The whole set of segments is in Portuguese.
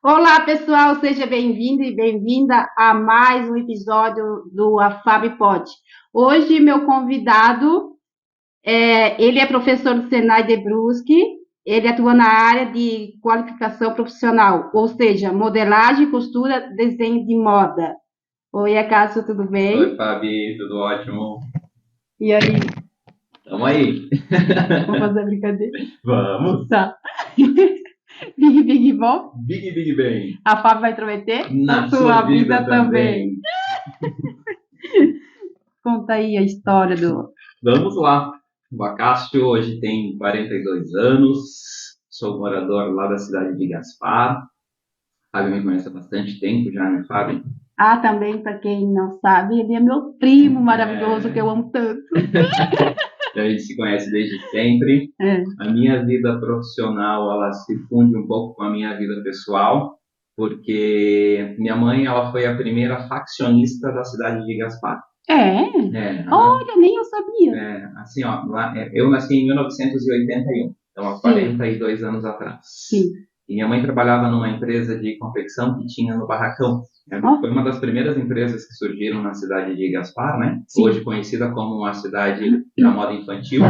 Olá, pessoal, seja bem-vindo e bem-vinda a mais um episódio do AFAB Pod. Hoje, meu convidado, ele é professor do Senai de Brusque, ele atua na área de qualificação profissional, ou seja, modelagem, costura, desenho de moda. Oi, Acácio, tudo Oi, bem? Fabi, tudo ótimo? E aí, Tamo aí. vamos fazer brincadeira? Vamos. Tá. Big, big, bom? Big Big Bang. A Fábio vai prometer? Na Na sua sua vida vida também. também. Conta aí a história do... Vamos lá. O Acácio hoje tem 42 anos. Sou morador lá da cidade de Gaspar. Fábio me conhece há bastante tempo já, né, Fábio? Ah, também, para quem não sabe, ele é meu primo maravilhoso que eu amo tanto. A gente se conhece desde sempre. É. A minha vida profissional, ela se funde um pouco com a minha vida pessoal, porque minha mãe, ela foi a primeira faccionista da cidade de Gaspar. É? Aham. Olha, nem eu sabia. Assim, ó, eu nasci em 1981, então há Sim, 42 anos atrás. sim. E minha mãe trabalhava numa empresa de confecção que tinha no Barracão. Ó, Foi uma das primeiras empresas que surgiram na cidade de Gaspar, né? Hoje sim. conhecida como uma cidade da moda infantil.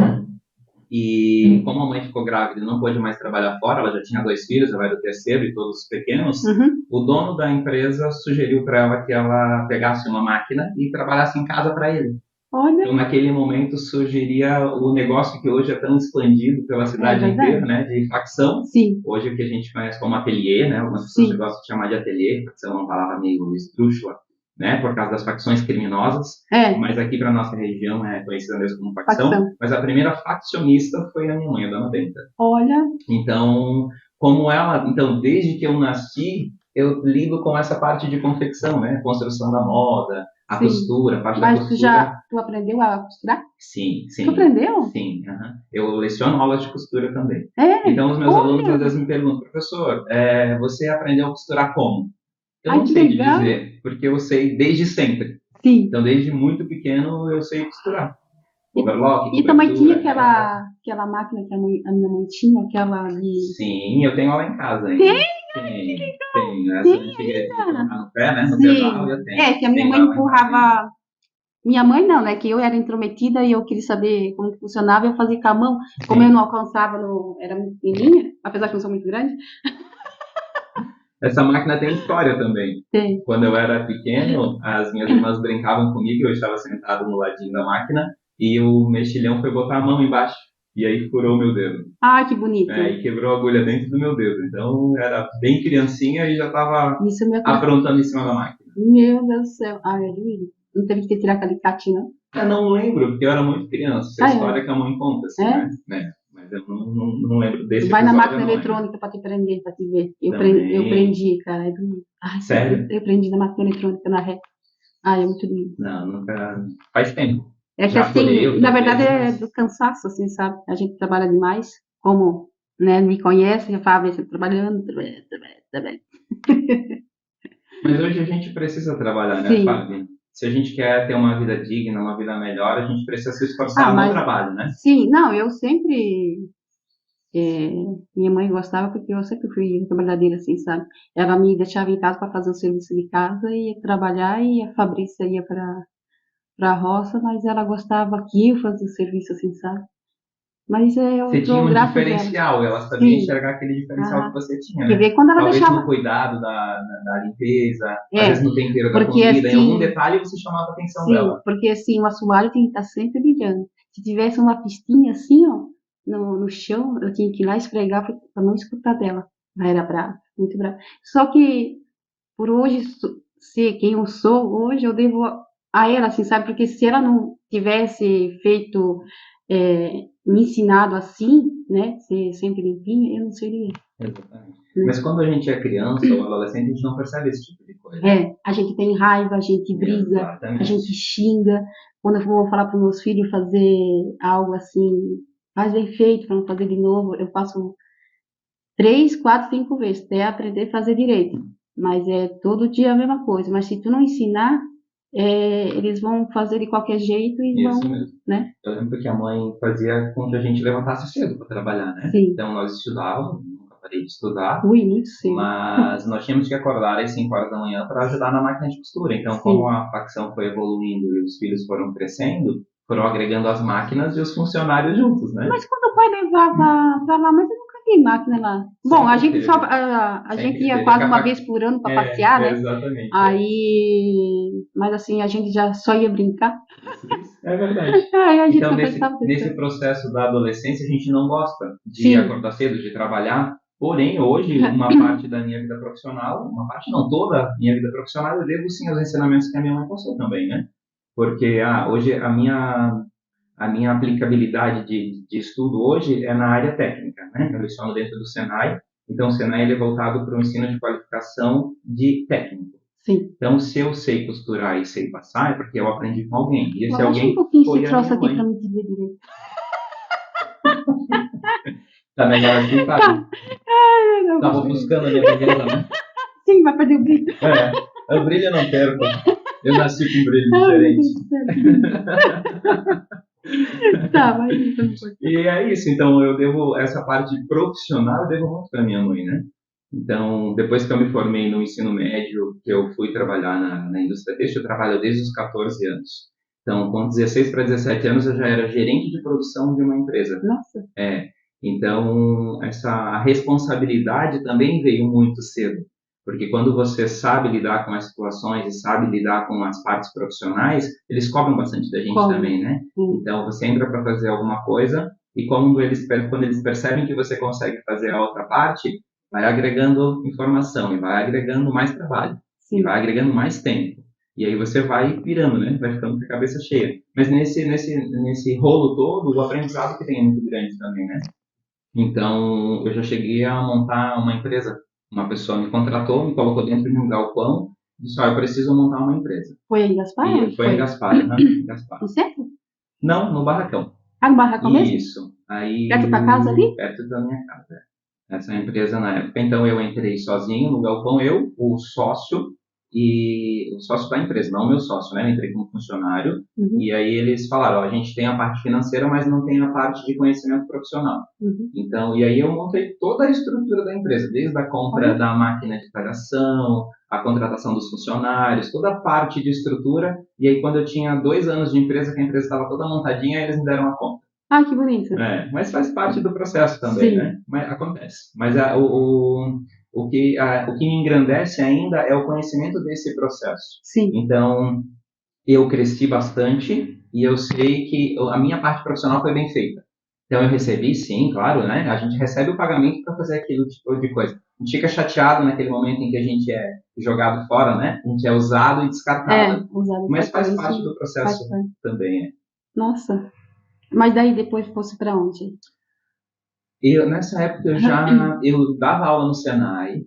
E como a mãe ficou grávida e não pôde mais trabalhar fora, ela já tinha dois filhos, ela era o terceiro e todos pequenos, Uhum. o dono da empresa sugeriu para ela que ela pegasse uma máquina e trabalhasse em casa para ele. Olha, Então, naquele momento, surgiria o negócio que hoje é tão expandido pela é cidade inteira, verdade. né, de facção. Sim, Hoje, o que a gente conhece como ateliê, né, algumas pessoas sim. gostam de chamar de ateliê, facção é uma palavra meio esdrúxula, né, por causa das facções criminosas, É, mas aqui para nossa região é conhecida mesmo como facção. facção. Mas a primeira faccionista foi a minha mãe, a dona Benta. Olha, Então, como ela, então, desde que eu nasci, eu lido com essa parte de confecção, né, construção da moda, a sim. costura, a parte da Mas costura. tu aprendeu a costurar? Sim, Tu sim, aprendeu? sim. Aham. Eu leciono aulas de costura também. É, Então, os meus alunos às olha. vezes me perguntam, professor, você aprendeu a costurar como? Eu Ai, não que sei te legal. dizer, porque eu sei desde sempre. Sim. Então, desde muito pequeno, eu sei costurar. E, Overlock, e também tinha cobertura, renda. aquela máquina que a minha mãe tinha, aquela de... Sim, eu tenho ela em casa Tem, ainda. Tem. Essa tem antiga de ainda. colocar no pé, né, no pedal, Sim. eu tenho. É, que a minha Tenho mãe ela em casa ainda. empurrava. Minha mãe não, né? Que eu era intrometida e eu queria saber como que funcionava, eu fazia com a mão. Como eu não Sim. alcançava, era muito pequenininha, apesar que não sou muito grande. Essa máquina tem história também. Tem. Quando eu era pequeno, as minhas irmãs brincavam comigo, eu estava sentado no ladinho da máquina e o mexilhão foi botar a mão embaixo e aí furou meu dedo. Ai, que bonito. E quebrou a agulha dentro do meu dedo. Então era bem criancinha e já estava Isso me aconteceu. aprontando em cima da máquina. Meu Deus do céu. Ai, é doído. Não teve que tirar aquele alicate, não? Eu não lembro, porque eu era muito criança. Essa é a Ah, história que a mãe conta, é? assim, É? né? Mas eu não lembro desse Vai na episódio, eu máquina não lembro. eletrônica pra te prender, pra te ver. Eu Também. prendi, cara. É doído. Ai, Sério? eu prendi na máquina eletrônica na ré. Ai, é muito doído. Não, nunca. Faz tempo. É que Já furei assim, na outras verdade vezes, é mas do cansaço, assim, sabe? A gente trabalha demais, como, né, me conhece, já fala, você trabalhando, trabalhando. Mas hoje a gente precisa trabalhar, né, Sim. Fábio? Se a gente quer ter uma vida digna, uma vida melhor, a gente precisa se Ah, esforçar no mas, trabalho, né? sim, não, eu sempre, é, minha mãe gostava porque eu sempre fui trabalhadeira, assim, sabe? Ela me deixava em casa para fazer o serviço de casa, ia trabalhar e a Fabrícia ia para a roça, mas ela gostava que eu fazia o serviço, assim, sabe? Mas eu Você tinha dou um graças a ela. diferencial, ela sabia Sim. enxergar aquele diferencial que Ah, você tinha, quer né? ver? Quando ela Talvez no deixava. cuidado da limpeza, às vezes É, no tempero da porque comida, em algum assim, detalhe você chamava a atenção sim, dela. porque assim, o assoalho tem que estar sempre brilhando. Se tivesse uma pistinha assim, ó, no chão, eu tinha que ir lá esfregar para não escutar dela. Ela era brava, muito brava. Só que por hoje ser quem eu sou, hoje eu devo a ela, assim, sabe? Porque se ela não tivesse feito, me ensinado assim, né, ser sempre limpinha, eu não seria, Exatamente. né? Mas quando a gente é criança ou adolescente, a gente não percebe esse tipo de coisa. É, a gente tem raiva, a gente briga, a Exatamente. gente xinga. Quando eu vou falar para os meus filhos fazer algo assim, faz bem feito, para não fazer de novo, eu faço 3, 4, 5 vezes até aprender a fazer direito. Mas é todo dia a mesma coisa. Mas se tu não ensinar, eles vão fazer de qualquer jeito e Isso vão, mesmo. né? Eu lembro que a mãe fazia com que a gente levantasse cedo para trabalhar, né? Sim, Então nós estudávamos, nunca parei de estudar, Ui, muito cedo. mas nós tínhamos que acordar às 5 horas da manhã para ajudar na máquina de costura. Então, como Sim. a facção foi evoluindo e os filhos foram crescendo, foram agregando as máquinas e os funcionários juntos, né? Mas quando o pai levava pra lá, mas eu nunca vi máquina lá. Bom, a Sempre gente só, teve, a gente sempre ia teve. quase uma vez por ano para passear, né? Exatamente. Aí, mas assim, a gente já só ia brincar. Isso é verdade. Aí a gente Então, não nesse, prestava nesse atenção. processo da adolescência, a gente não gosta de Sim. acordar cedo, de trabalhar. Porém, hoje, uma parte da minha vida profissional, uma parte não, toda a minha vida profissional, eu devo sim aos ensinamentos que a minha mãe passou também, né? Porque hoje a minha aplicabilidade de estudo hoje é na área técnica, né? Eu leciono dentro do Senai, então o Senai ele é voltado para o ensino de qualificação de técnico. Sim. Então, se eu sei costurar e sei passar, é porque eu aprendi com alguém. E esse Abaixa um alguém pouquinho esse foi a troço minha aqui mãe. para me dizer direito. Tá melhor assim, Tá. Fábio? Ai, não, Tava buscando a minha beleza, né? sim, vai perder o brilho. O brilho eu não perco. Eu nasci com brilho Ai, meu diferente. Deus do céu. Tá, vai então. E é isso, então eu devo, essa parte profissional eu devo muito para minha mãe, né? Então, depois que eu me formei no ensino médio, que eu fui trabalhar na indústria têxtil, eu trabalho desde os 14 anos. Então, com 16 para 17 anos, eu já era gerente de produção de uma empresa. Nossa. Então, essa responsabilidade também veio muito cedo, porque quando você sabe lidar com as situações e sabe lidar com as partes profissionais, eles cobram bastante da gente Como? também, né? Então, você entra para fazer alguma coisa e quando eles percebem que você consegue fazer a outra parte, vai agregando informação e vai agregando mais trabalho e Sim. vai agregando mais tempo. E aí você vai virando, né? Vai ficando com a cabeça cheia. Mas nesse rolo todo, o aprendizado que tem é muito grande também, né? Então, eu já cheguei a montar uma empresa. Uma pessoa me contratou, me colocou dentro de um galpão e disse, eu preciso montar uma empresa. Foi em Gaspar? E Onde foi em foi? Gaspar, né? Em Gaspar. No centro? Não, no Barracão. Ah, no barracão mesmo? Isso. Aí, Perto da casa ali? perto da minha casa. Essa empresa na época. Então, eu entrei sozinho no galpão, eu, o sócio, e o sócio da empresa, não o meu sócio, né? Eu entrei como funcionário. Uhum. E aí eles falaram, ó, a gente tem a parte financeira, mas não tem a parte de conhecimento profissional. Uhum. Então, e aí eu montei toda a estrutura da empresa, desde a compra da máquina de talhação, a contratação dos funcionários, toda a parte de estrutura. E aí, quando eu tinha 2 anos de empresa, que a empresa estava toda montadinha, eles me deram a conta. Ah, que bonito. Mas faz parte do processo também, Sim. né? Mas acontece. Mas o que me engrandece ainda é o conhecimento desse processo. Sim. Então, eu cresci bastante e eu sei que a minha parte profissional foi bem feita. Então, eu recebi, sim, claro, né? A gente recebe o pagamento para fazer aquilo tipo de coisa. A gente fica chateado naquele momento em que a gente é jogado fora, né? A gente é usado e descartado. Usado. Mas faz parte do processo também, Nossa. Mas daí depois fosse para onde? Nessa época, eu dava aula no Senai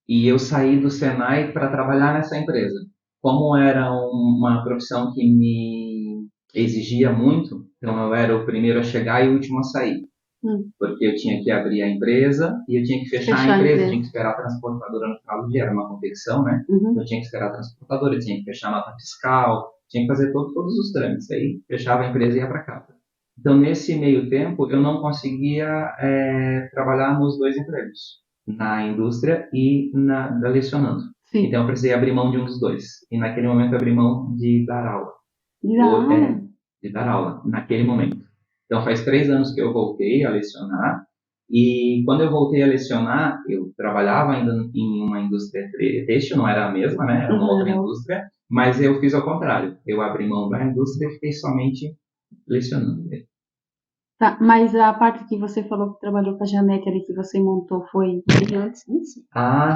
e eu saí do Senai para trabalhar nessa empresa. Como era uma profissão que me exigia muito, então eu era o primeiro a chegar e o último a sair. Porque eu tinha que abrir a empresa e eu tinha que fechar a empresa, tinha que esperar a transportadora no final do dia, era uma confecção, né? Eu tinha que esperar a transportadora, tinha que fechar a nota fiscal, tinha que fazer todos os trâmites. Aí fechava a empresa e ia para casa. Então, nesse meio tempo, eu não conseguia trabalhar nos 2 empregos, na indústria e lecionando. Sim. Então, eu precisei abrir mão de um dos dois. E naquele momento, eu abri mão de dar aula. De dar aula, naquele momento. Então, faz 3 anos que eu voltei a lecionar. E quando eu voltei a lecionar, eu trabalhava ainda em uma indústria têxtil, não era a mesma, né? Era uma outra indústria. Mas eu fiz ao contrário. Eu abri mão da indústria e fiquei somente lecionando. Tá, mas a parte que você falou que trabalhou com a Janete ali, que você montou, foi bem antes disso?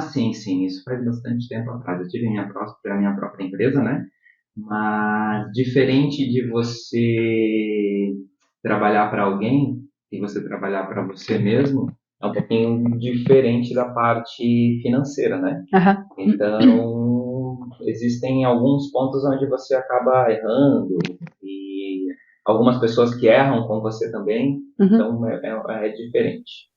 Sim. Isso faz bastante tempo atrás. Eu tive a minha própria empresa, né? Mas diferente de você trabalhar para alguém e você trabalhar para você mesmo, é um pouquinho diferente da parte financeira, né? Então, existem alguns pontos onde você acaba errando e algumas pessoas que erram com você também, então é diferente.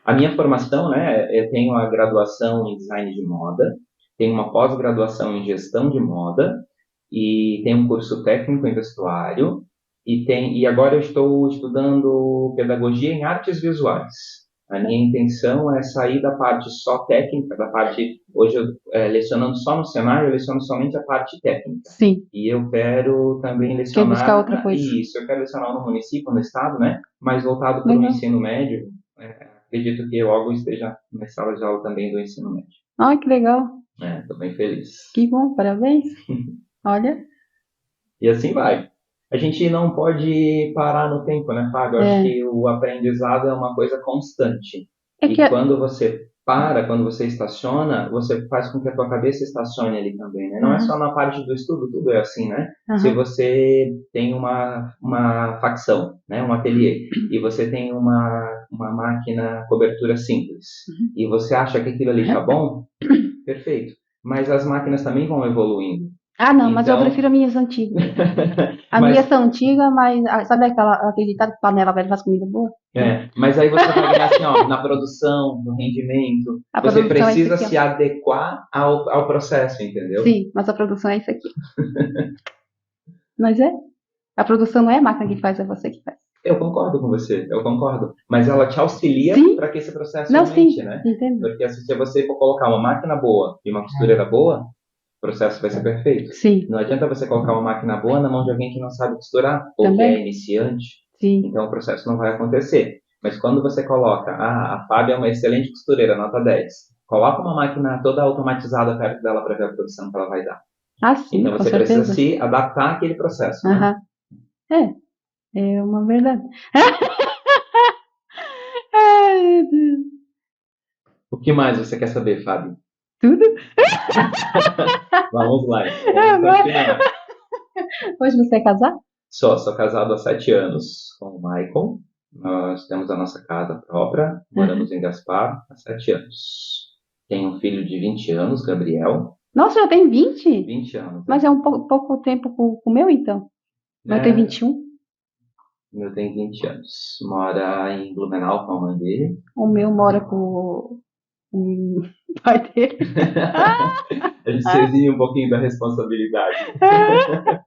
A minha formação, né, eu tenho a graduação em design de moda, tenho uma pós-graduação em gestão de moda e tenho um curso técnico em vestuário e agora eu estou estudando pedagogia em artes visuais. A minha intenção é sair da parte só técnica, da parte, hoje eu lecionando só no Senai, eu leciono somente a parte técnica. Sim. E eu quero também Quer buscar lecionar, outra coisa. isso, eu quero lecionar no município, no estado, né? Mas voltado para o Legal. ensino médio, acredito que logo esteja na sala de aula também do ensino médio. Ai, que legal. Estou bem feliz. Que bom, parabéns. Olha. E assim vai. A gente não pode parar no tempo, né, Fábio? Eu acho que o aprendizado é uma coisa constante. E quando você para, quando você estaciona, você faz com que a tua cabeça estacione ali também, né? Não é só na parte do estudo, tudo é assim, né? Se você tem uma facção, né, um ateliê, e você tem uma máquina cobertura simples, e você acha que aquilo ali tá bom, perfeito. Mas as máquinas também vão evoluindo. Ah, não, mas eu prefiro as minhas antigas. As minhas são antigas, mas sabe aquele ditado que panela velha faz comida boa? Mas aí você vai ganhar assim, ó, na produção, no rendimento. Você precisa se adequar ao processo, entendeu? Sim, mas a produção é isso aqui. Mas a produção não é a máquina que faz, é você que faz. Eu concordo com você, eu concordo. Mas ela te auxilia para que esse processo aumente, né? Entendo. Porque se você for colocar uma máquina boa e uma costureira boa, o processo vai ser perfeito. Sim. Não adianta você colocar uma máquina boa na mão de alguém que não sabe costurar, ou que é iniciante. Sim. Então o processo não vai acontecer. Mas quando você coloca, a Fábia é uma excelente costureira, nota 10. Coloca uma máquina toda automatizada perto dela para ver a produção que ela vai dar. Ah, sim, então você precisa se adaptar àquele processo, né? É uma verdade. Ai, meu Deus. O que mais você quer saber, Fábio? Tudo. Vamos lá, então. Vamos continuar. Hoje você é casado? Sou casado há 7 anos com o Michael. Nós temos a nossa casa própria, moramos em Gaspar há 7 anos. Tenho um filho de 20 anos, Gabriel. Nossa, já tem 20? 20 anos. Mas é um pouco tempo com o meu, então. O meu tem 21. O meu tem 20 anos. Mora em Blumenau com a mãe dele. O meu mora com o pai dele. A gente se exime um pouquinho da responsabilidade. Ai,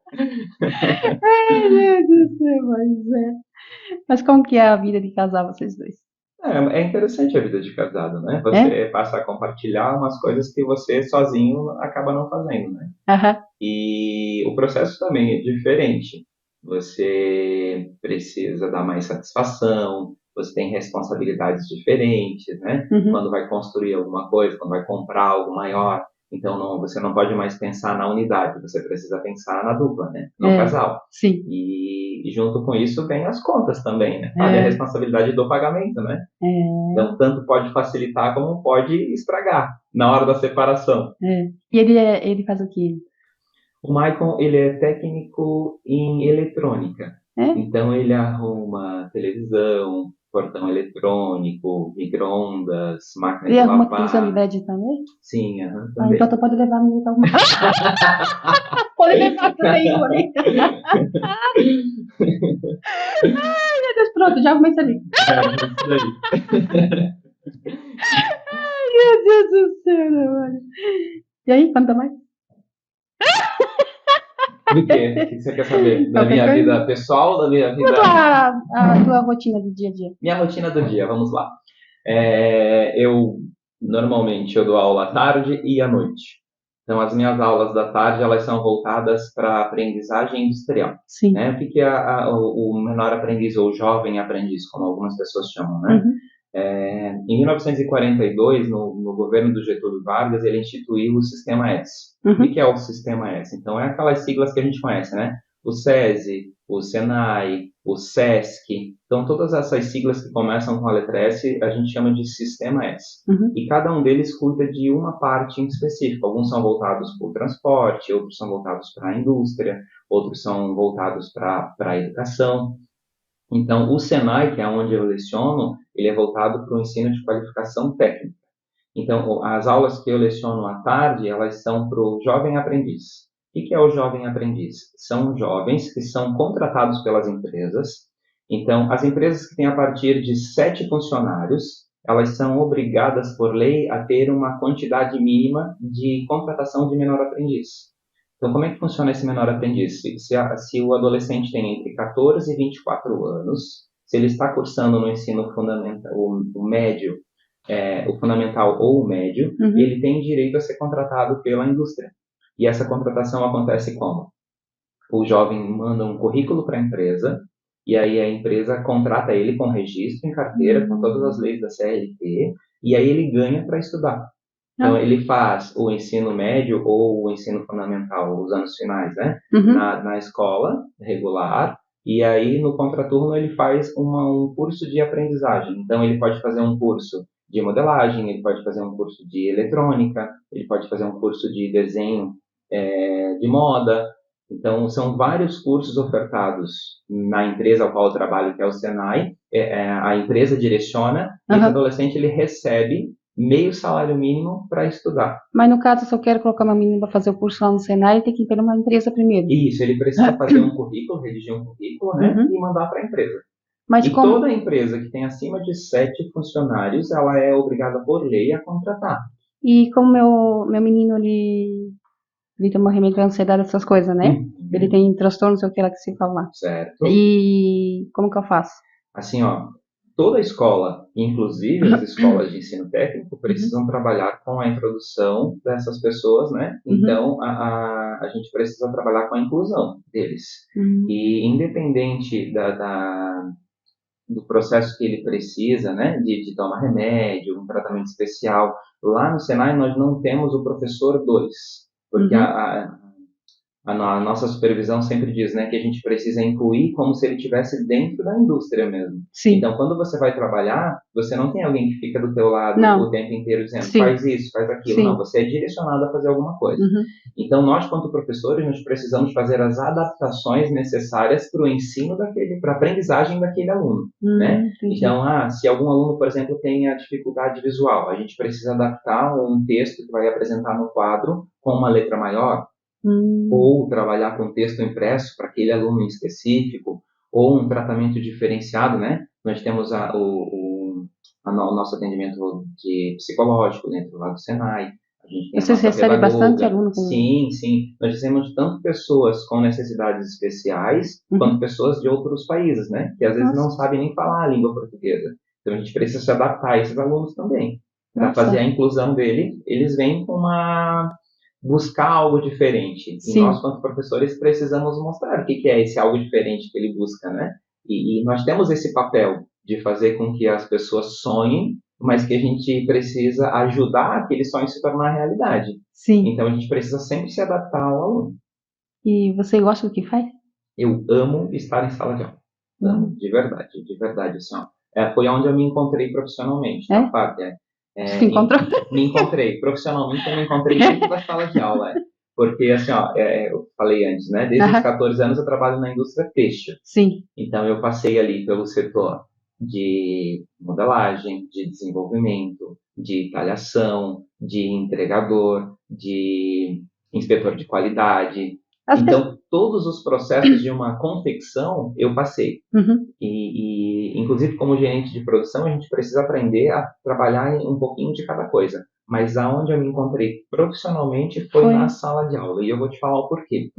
meu Deus do céu, mas como que é a vida de casar vocês dois? É interessante a vida de casado, né? Você passa a compartilhar umas coisas que você sozinho acaba não fazendo, né? E o processo também é diferente. Você precisa dar mais satisfação, você tem responsabilidades diferentes, né? Quando vai construir alguma coisa, quando vai comprar algo maior. Então, você não pode mais pensar na unidade, você precisa pensar na dupla, né? No casal. Sim. E junto com isso vem as contas também, né? A responsabilidade do pagamento, né? Então, tanto pode facilitar como pode estragar na hora da separação. E ele faz o quê? O Maicon, ele é técnico em eletrônica. Então, ele arruma televisão, portão eletrônico, micro-ondas, máquina de lavar. Ele arruma televisão de LED também? Sim, também. Então tu pode levar a minha então. Pode levar também, Yuri. Ai, meu Deus, pronto, já comecei ali. Isso daí. Ai, meu Deus do céu, mano. E aí, conta mais? Do quê? O que você quer saber? Da minha vida pessoal ou da minha vida... A tua rotina do dia a dia. Minha rotina do dia, vamos lá. Normalmente eu dou aula à tarde e à noite. Então, as minhas aulas da tarde, elas são voltadas para aprendizagem industrial. Sim. Né? O que é o menor aprendiz ou jovem aprendiz, como algumas pessoas chamam, né? Em 1942, no governo do Getúlio Vargas, ele instituiu o Sistema S. O que é o Sistema S? Então, é aquelas siglas que a gente conhece, né? O SESI, o SENAI, o SESC. Então, todas essas siglas que começam com a letra S, a gente chama de Sistema S. E cada um deles cuida de uma parte em específico. Alguns são voltados para o transporte, outros são voltados para a indústria, outros são voltados para a educação. Então, o Senai, que é onde eu leciono, ele é voltado para o ensino de qualificação técnica. Então, as aulas que eu leciono à tarde, elas são para o jovem aprendiz. O que é o jovem aprendiz? São jovens que são contratados pelas empresas. Então, as empresas que têm a partir de 7 funcionários, elas são obrigadas por lei a ter uma quantidade mínima de contratação de menor aprendiz. Então, como é que funciona esse menor aprendiz? Se o adolescente tem entre 14 e 24 anos, se ele está cursando no ensino fundamental, o médio, o fundamental ou o médio, ele tem direito a ser contratado pela indústria. E essa contratação acontece como? O jovem manda um currículo para a empresa, e aí a empresa contrata ele com registro em carteira, com todas as leis da CLT, e aí ele ganha para estudar. Então, ele faz o ensino médio ou o ensino fundamental, os anos finais, né? Na escola regular, e aí no contraturno ele faz um curso de aprendizagem. Então, ele pode fazer um curso de modelagem, ele pode fazer um curso de eletrônica, ele pode fazer um curso de desenho de moda. Então, são vários cursos ofertados na empresa ao qual eu trabalho, que é o Senai. A empresa direciona, e esse adolescente ele recebe meio salário mínimo para estudar. Mas no caso, se eu quero colocar uma menina para fazer o curso lá no Senai, tem que ir para uma empresa primeiro. Isso, ele precisa fazer um currículo, redigir um currículo, né, e mandar para a empresa. Mas toda empresa que tem acima de 7 funcionários, ela é obrigada por lei a contratar. E como meu menino, ele tem uma remédio para ansiedade, essas coisas, né? Ele tem transtorno, não sei o que lá que se fala lá. Certo. E como que eu faço? Assim, toda escola, inclusive as escolas de ensino técnico, precisam trabalhar com a introdução dessas pessoas, né? Então, a gente precisa trabalhar com a inclusão deles. E independente do processo que ele precisa, né? De tomar remédio, um tratamento especial, lá no Senai nós não temos o professor 2, porque a nossa supervisão sempre diz, né, que a gente precisa incluir como se ele estivesse dentro da indústria mesmo. Sim. Então, quando você vai trabalhar, você não tem alguém que fica do teu lado o tempo inteiro dizendo, faz isso, faz aquilo. Não, você é direcionado a fazer alguma coisa. Então, nós, quanto professores, nós precisamos fazer as adaptações necessárias para o ensino para a aprendizagem daquele aluno. Né? Então, se algum aluno, por exemplo, tem a dificuldade visual, a gente precisa adaptar um texto que vai apresentar no quadro com uma letra maior, ou trabalhar com texto impresso para aquele aluno em específico, ou um tratamento diferenciado, né? Nós temos o nosso atendimento psicológico dentro lá do Senai. A gente tem Vocês recebem bastante aluno? Sim. Nós recebemos tanto pessoas com necessidades especiais, quanto pessoas de outros países, né? Que às vezes não sabem nem falar a língua portuguesa. Então a gente precisa se adaptar a esses alunos também. Para fazer a inclusão dele, eles vêm com buscar algo diferente. E nós, quanto professores, precisamos mostrar o que é esse algo diferente que ele busca, né? E nós temos esse papel de fazer com que as pessoas sonhem, mas que a gente precisa ajudar aquele sonho se tornar realidade. Então, a gente precisa sempre se adaptar ao aluno. E você gosta do que faz? Eu amo estar em sala de aula. Amo, de verdade, assim, foi onde eu me encontrei profissionalmente, tá, Fábia? Se encontrou? Me encontrei. Profissionalmente, eu me encontrei dentro da sala de aula. Porque, assim, eu falei antes, né? Desde os 14 anos eu trabalho na indústria têxtil. Então, eu passei ali pelo setor de modelagem, de desenvolvimento, de talhação, de entregador, de inspetor de qualidade. Então, todos os processos de uma confecção eu passei. E, inclusive, como gerente de produção, a gente precisa aprender a trabalhar em um pouquinho de cada coisa. Mas aonde eu me encontrei profissionalmente foi na sala de aula. E eu vou te falar o porquê.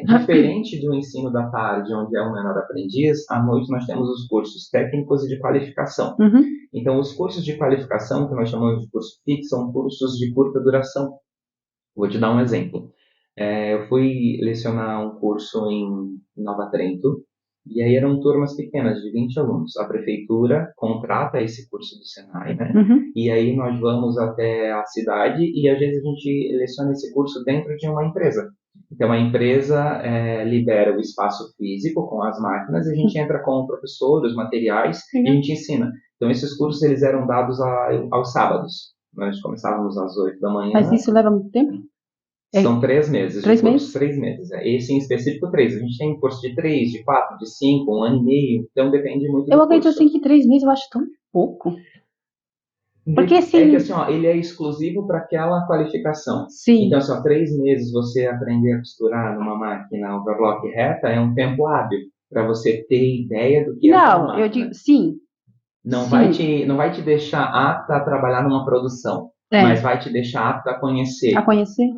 Diferente do ensino da tarde, onde é um menor aprendiz, à noite nós temos os cursos técnicos e de qualificação. Então, os cursos de qualificação, que nós chamamos de curso fixo, são cursos de curta duração. Vou te dar um exemplo. Eu fui lecionar um curso em Nova Trento, e aí eram turmas pequenas, de 20 alunos. A prefeitura contrata esse curso do Senai, né? E aí nós vamos até a cidade e às vezes a gente leciona esse curso dentro de uma empresa. Então a empresa libera o espaço físico com as máquinas e a gente entra com o professor, os materiais e a gente ensina. Então esses cursos eles eram dados aos sábados. Nós começávamos às 8 da manhã. Mas isso leva muito tempo? São 3 meses. 3 meses? 3 meses. Esse em específico 3. A gente tem curso de 3, de 4, de 5, 1 ano e meio. Então depende muito do Eu acredito curso. assim que 3 meses eu acho tão pouco. Porque assim... É que assim, ele é exclusivo para aquela qualificação. Então, assim, 3 meses você aprender a costurar numa máquina overlock reta é um tempo hábil para você ter ideia do que é aquela máquina. Não, eu digo, sim. Não vai te deixar apta a trabalhar numa produção. Mas vai te deixar apto a conhecer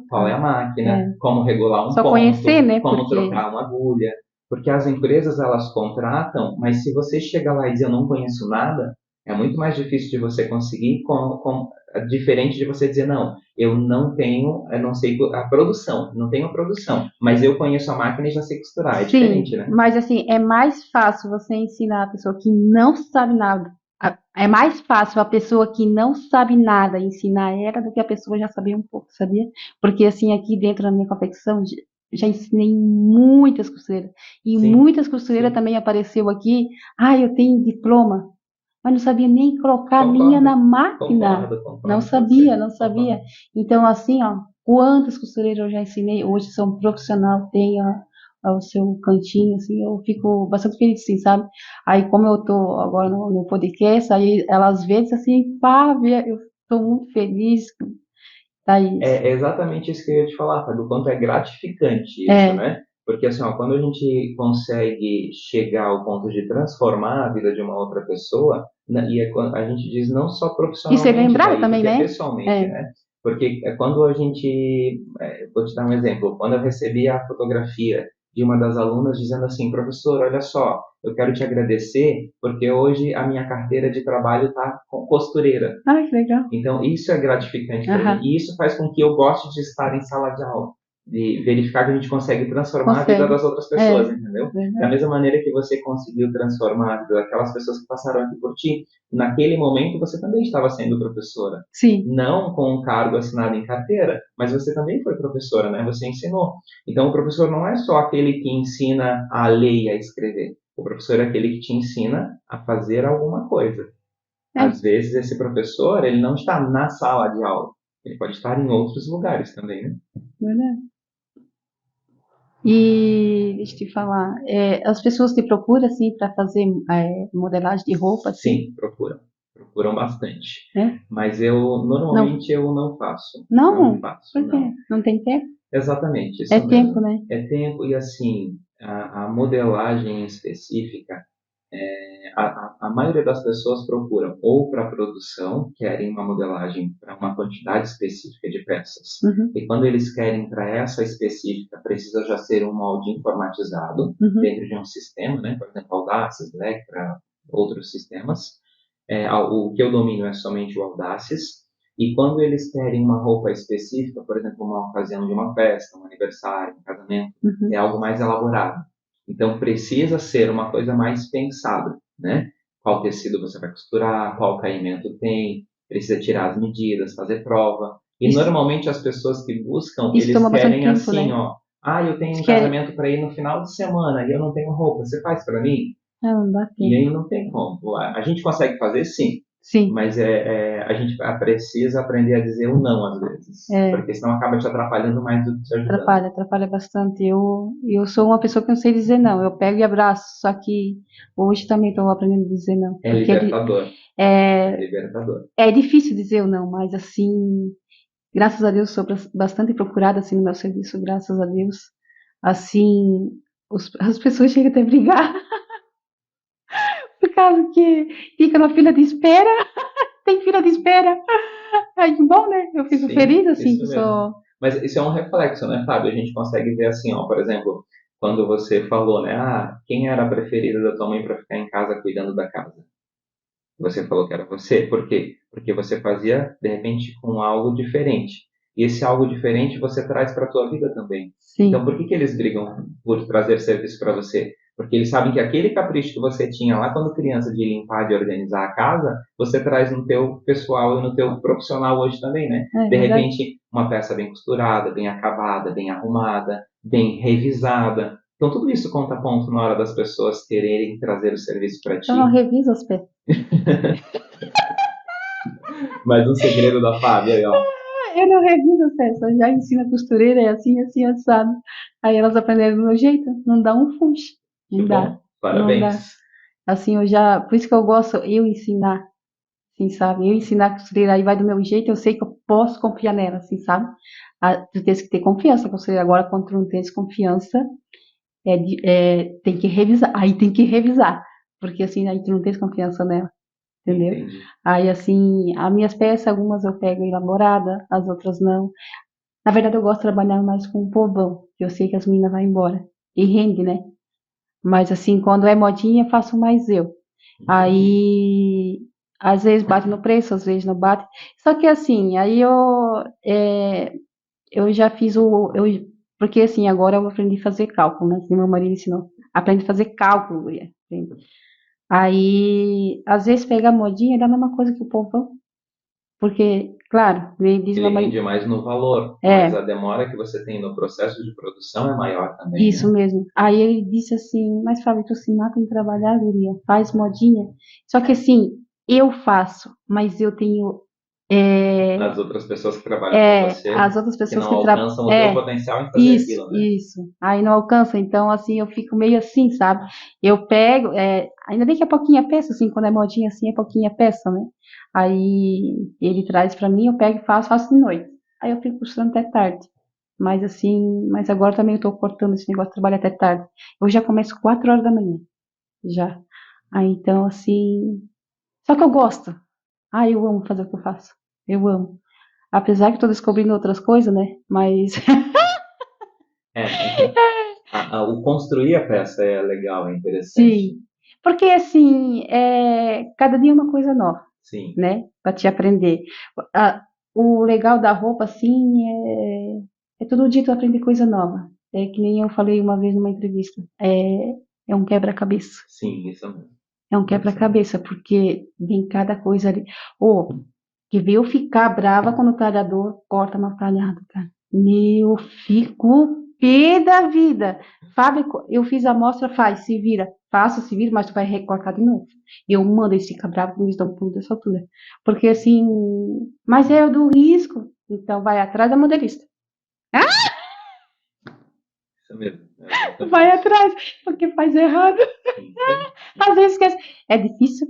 qual é a máquina, como regular um ponto, conhecer, né, como porque... trocar uma agulha. Porque as empresas, elas contratam, mas se você chega lá e diz eu não conheço nada, é muito mais difícil de você conseguir, diferente de você dizer, não, eu não sei a produção, não tenho a produção, mas eu conheço a máquina e já sei costurar. É Sim, diferente, né? mas assim, é mais fácil você ensinar a pessoa que não sabe nada. É mais fácil a pessoa que não sabe nada ensinar ela do que a pessoa já saber um pouco, sabia? Porque assim, aqui dentro da minha confecção, já ensinei muitas costureiras. E Sim, muitas costureiras sim, também apareceu aqui. Ah, eu tenho diploma, mas não sabia nem colocar linha na concordo, máquina. concordo, Não concordo com sabia, você, não sabia. concordo. Então, assim, ó, quantas costureiras eu já ensinei, hoje são profissional, tem o seu cantinho, assim, eu fico bastante feliz, assim, sabe? Aí, como eu tô agora no podcast, aí ela às vezes, assim, pá, eu tô muito feliz, Thaís. É exatamente isso que eu ia te falar, Fábio, o quanto é gratificante isso, É, né? Porque assim, ó, quando a gente consegue chegar ao ponto de transformar a vida de uma outra pessoa, né, e a gente diz não só e ser profissionalmente lembrada daí, também, porque é né? pessoalmente, É, né? Porque é quando a gente, vou te dar um exemplo, quando eu recebi a fotografia de uma das alunas dizendo assim, professor, olha só, eu quero te agradecer porque hoje a minha carteira de trabalho está com costureira. ai, que legal. Então, isso é gratificante para mim. Aham, E isso faz com que eu goste de estar em sala de aula, de verificar que a gente consegue transformar a vida consegue. das outras É, pessoas, entendeu? Da verdade. mesma maneira que você conseguiu transformar a vida daquelas pessoas que passaram aqui por ti, naquele momento você também estava sendo professora. Sim, Não com um cargo assinado em carteira, mas você também foi professora, né? Você ensinou. Então, o professor não é só aquele que ensina a ler e a escrever. O professor é aquele que te ensina a fazer alguma coisa. é, Às vezes, esse professor, ele não está na sala de aula. Ele pode estar em outros lugares também, né? verdade. E deixa eu te falar, as pessoas te procuram assim para fazer modelagem de roupa, assim, Sim, procuram. Procuram bastante. né? Mas eu, Não, normalmente, eu não faço. Não não, faço, por quê? não. Não tem tempo? Exatamente, É isso tempo, mesmo. né? É tempo e, assim, a modelagem específica, a maioria das pessoas procuram ou para produção, querem uma modelagem para uma quantidade específica de peças. Uhum, E quando eles querem para essa específica, precisa já ser um molde informatizado uhum. dentro de um sistema, né? Por exemplo, Audaces, Electra, outros sistemas. O que eu domino é somente o Audaces. E quando eles querem uma roupa específica, por exemplo, uma ocasião de uma festa, um aniversário, um casamento, é Uhum. algo mais elaborado. Então precisa ser uma coisa mais pensada, né? Qual tecido você vai costurar, qual caimento tem, precisa tirar as medidas, fazer prova. E Isso, normalmente as pessoas que buscam, isso eles toma bastante querem tempo, assim, né? ó, ah, eu tenho Você um quer... casamento para ir no final de semana e eu não tenho roupa, você faz para mim? Ah, não dá E tempo. aí não tem como. A gente consegue fazer sim, Sim, mas a gente precisa aprender a dizer o não às vezes, é, porque senão acaba te atrapalhando mais do que te ajudando. atrapalha, atrapalha bastante. Eu sou uma pessoa que não sei dizer não, eu pego e abraço, só que hoje também estou aprendendo a dizer não, É porque libertador, é é, libertador. é difícil dizer o não, mas assim, graças a Deus sou bastante procurada assim no meu serviço, graças a Deus. Assim, as pessoas chegam até a brigar por causa que fica na fila de espera, tem fila de espera. Ai, que bom, né? Eu fico Sim, feliz assim que isso mesmo. sou. Mas isso é um reflexo, né, Fábio? A gente consegue ver assim, ó, por exemplo, quando você falou, né, ah, quem era a preferida da tua mãe para ficar em casa cuidando da casa? Você falou que era você. Por quê? Porque você fazia, de repente, com algo diferente. E esse algo diferente você traz para a tua vida também. Então, Sim, por que que eles brigam por trazer serviço para você? Porque eles sabem que aquele capricho que você tinha lá quando criança de limpar, de organizar a casa, você traz no teu pessoal e no teu profissional hoje também, né? é De verdade. repente, uma peça bem costurada, bem acabada, bem arrumada, bem revisada. Então, tudo isso conta ponto na hora das pessoas quererem trazer o serviço para Eu não ti. reviso as peças. Mais um segredo da Fábio aí, ó. Eu não reviso as peças, eu já ensino a costureira, é assim, assim, assado. Aí elas aprenderam do meu jeito, não dá um fuxi. Que Não dá, bom. não dá. Parabéns. Assim, eu já. Por isso que eu gosto eu ensinar, assim, sabe? Eu ensinar a costureira, aí vai do meu jeito, eu sei que eu posso confiar nela, assim, sabe? Tu tens que ter confiança, a costureira. Agora, quando tu não tens confiança, tem que revisar. Aí tem que revisar. Porque assim, aí tu não tens confiança nela, entendeu? Entendi. Aí assim, as minhas peças, algumas eu pego elaborada, as outras não. Na verdade, eu gosto de trabalhar mais com o povão, que eu sei que as meninas vão embora. E rende, né? Mas assim, quando é modinha, faço mais eu. Entendi. Aí, às vezes bate no preço, às vezes não bate. Só que assim, é, eu já fiz porque assim, agora eu aprendi a fazer cálculo, né? Que meu marido ensinou. Aprende a fazer cálculo, guria. Aí, às vezes pega a modinha e dá a mesma coisa que o povão. Porque, claro, me diz Ele meu marido, rende mais no valor, mas a é, demora que você tem no processo de produção é maior também, isso né? mesmo. Aí ele disse assim, mas Fábio, tu se mata em trabalhar, guria, faz modinha. Só que assim, eu faço, mas eu tenho é, As outras pessoas que trabalham com você as outras que pessoas não que trabalham. alcançam o teu potencial em fazer Isso, aquilo, né? isso. Aí não alcança. Então, assim, eu fico meio assim, sabe? Eu pego, ainda bem que é pouquinha peça, assim, quando é modinha assim, é pouquinha peça, né? Aí ele traz pra mim, eu pego e faço de noite. Aí eu fico costurando até tarde. Mas assim, mas agora também eu tô cortando esse negócio de trabalhar até tarde. Eu já começo 4 horas da manhã, já. Aí então, assim. Só que eu gosto. Ah, eu amo fazer o que eu faço. Eu amo. Apesar que tô descobrindo outras coisas, né? Mas É, o construir a peça é legal, é interessante. sim. Porque assim, cada dia é uma coisa nova, Sim, né? Pra te aprender. Ah, o legal da roupa, assim, todo dia tu aprende coisa nova. É que nem eu falei uma vez numa entrevista. É um quebra-cabeça. sim, isso mesmo. É um Isso mesmo. quebra-cabeça, porque vem cada coisa ali. Ô, que ver eu ficar brava quando o talhador corta uma talhada, cara. Meu, fico pé da vida. Fábio, eu fiz a amostra, faz, se vira. Faço, se vira, mas tu vai recortar de novo. E eu mando, eles ficam bravos comigo, estão pulo dessa altura. Porque assim, mas é o do risco. Então vai atrás da modelista. Isso mesmo, Vai exatamente. atrás, porque faz errado. Sim, sim. Às vezes esquece. É difícil?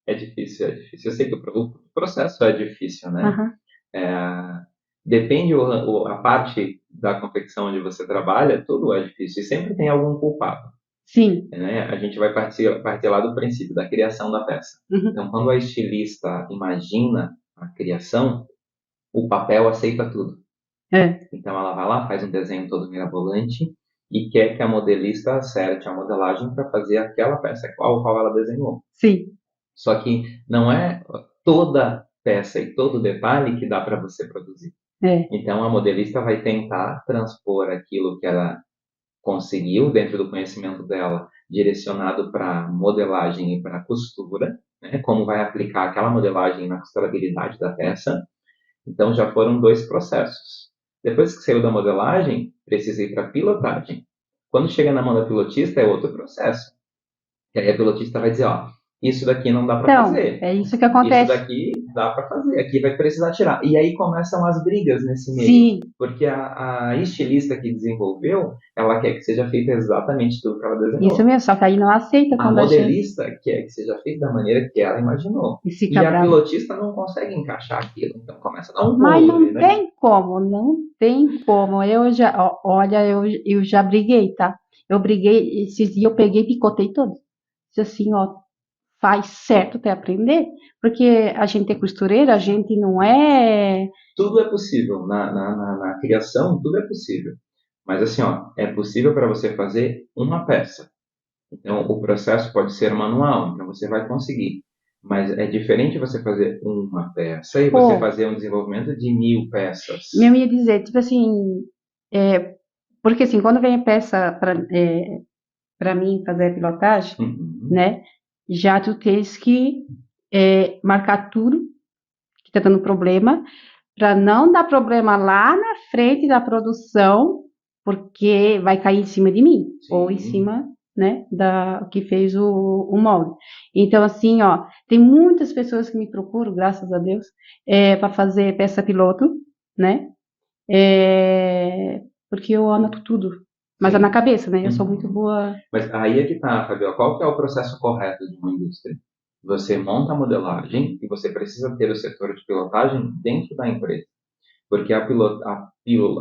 É difícil, é difícil. Eu sei que o processo é difícil, né? Aham. É, depende a parte da confecção onde você trabalha, tudo é difícil. E sempre tem algum culpado, Sim. né? A gente vai partir lá do princípio, da criação da peça. Uhum. Então, quando a estilista imagina a criação, o papel aceita tudo. É. Então, ela vai lá, faz um desenho todo mirabolante e quer que a modelista acerte a modelagem para fazer aquela peça qual ela desenhou. Sim. Só que não é toda peça e todo detalhe que dá para você produzir. É. Então, a modelista vai tentar transpor aquilo que ela conseguiu dentro do conhecimento dela, direcionado para modelagem e para costura, né? Como vai aplicar aquela modelagem na costurabilidade da peça. Então, já foram dois processos. Depois que saiu da modelagem, precisa ir para a pilotagem. Quando chega na mão da pilotista, é outro processo. E aí a pilotista vai dizer, ó, isso daqui não dá para Então, fazer, é isso que isso acontece. daqui dá para fazer, aqui vai precisar tirar. E aí começam as brigas nesse meio, Sim, porque a estilista que desenvolveu, ela quer que seja feito exatamente tudo que ela isso desenhou. mesmo. Só que aí não aceita A quando a gente modelista quer que seja feito da maneira que ela imaginou. fica E a bravo. pilotista não consegue encaixar aquilo, então começa a dar um Mas rolo ali, não né? tem como, não tem como. Olha, eu já briguei, tá? Eu briguei, esses dias eu peguei e picotei todo. Disse assim, ó, faz certo até aprender, porque a gente é costureira, a gente não é. Tudo é possível. Na criação, tudo é possível. Mas assim, ó, é possível para você fazer uma peça. Então, o processo pode ser manual, então você vai conseguir. Mas é diferente você fazer uma peça e você Pô, fazer um desenvolvimento de 1000 peças. eu ia dizer, tipo assim, porque assim, quando vem a peça para mim fazer a pilotagem, Uhum. né? Já tu tens que marcar tudo que está dando problema, para não dar problema lá na frente da produção, porque vai cair em cima de mim, ou em Sim. cima, né, da que fez o molde. Então, assim, ó, tem muitas pessoas que me procuram, graças a Deus, para fazer peça piloto, né? Porque eu anoto tudo. Mas é na Sim. cabeça, né? Eu sou muito Uhum. boa. Mas aí é que tá, Fabio. Qual que é o processo correto de uma indústria? Você monta a modelagem e você precisa ter o setor de pilotagem dentro da empresa. Porque a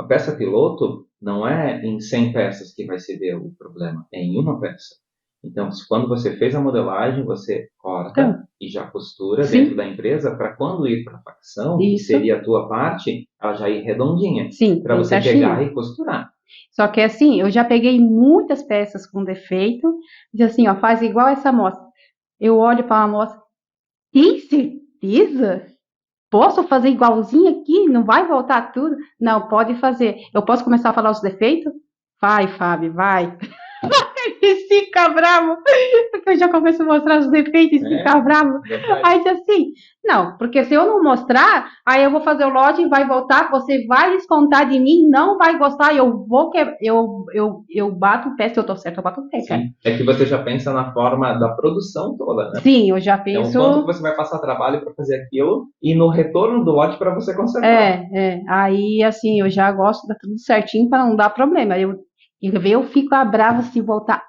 peça piloto não é em 100 peças que vai se ver o problema, é em uma peça. Então, quando você fez a modelagem, você corta Então, e já costura dentro da sim, empresa para quando ir para a facção, que isso, seria a tua parte, ela já ir redondinha, sim, para bem você pegar certinho. e costurar. Só que assim, eu já peguei muitas peças com defeito, diz assim, ó, faz igual essa amostra. Eu olho para a amostra, tem certeza? Posso fazer igualzinho aqui? Não vai voltar tudo? Não, pode fazer. Eu posso começar a falar os defeitos? Vai, Fábio, vai. E fica bravo, porque eu já começo a mostrar os defeitos e fica bravo. Aí diz assim, não, porque se eu não mostrar, aí eu vou fazer o lote e vai voltar, você vai descontar de mim, não vai gostar, eu vou que eu bato o pé, se eu tô certo, eu bato o pé, cara. Sim. É que você já pensa na forma da produção toda, né? Sim, eu já Então, o quanto que penso. você vai passar trabalho para fazer aquilo e no retorno do lote para você consertar. Aí assim, eu já gosto de dar tudo certinho para não dar problema. Eu fico brava se voltar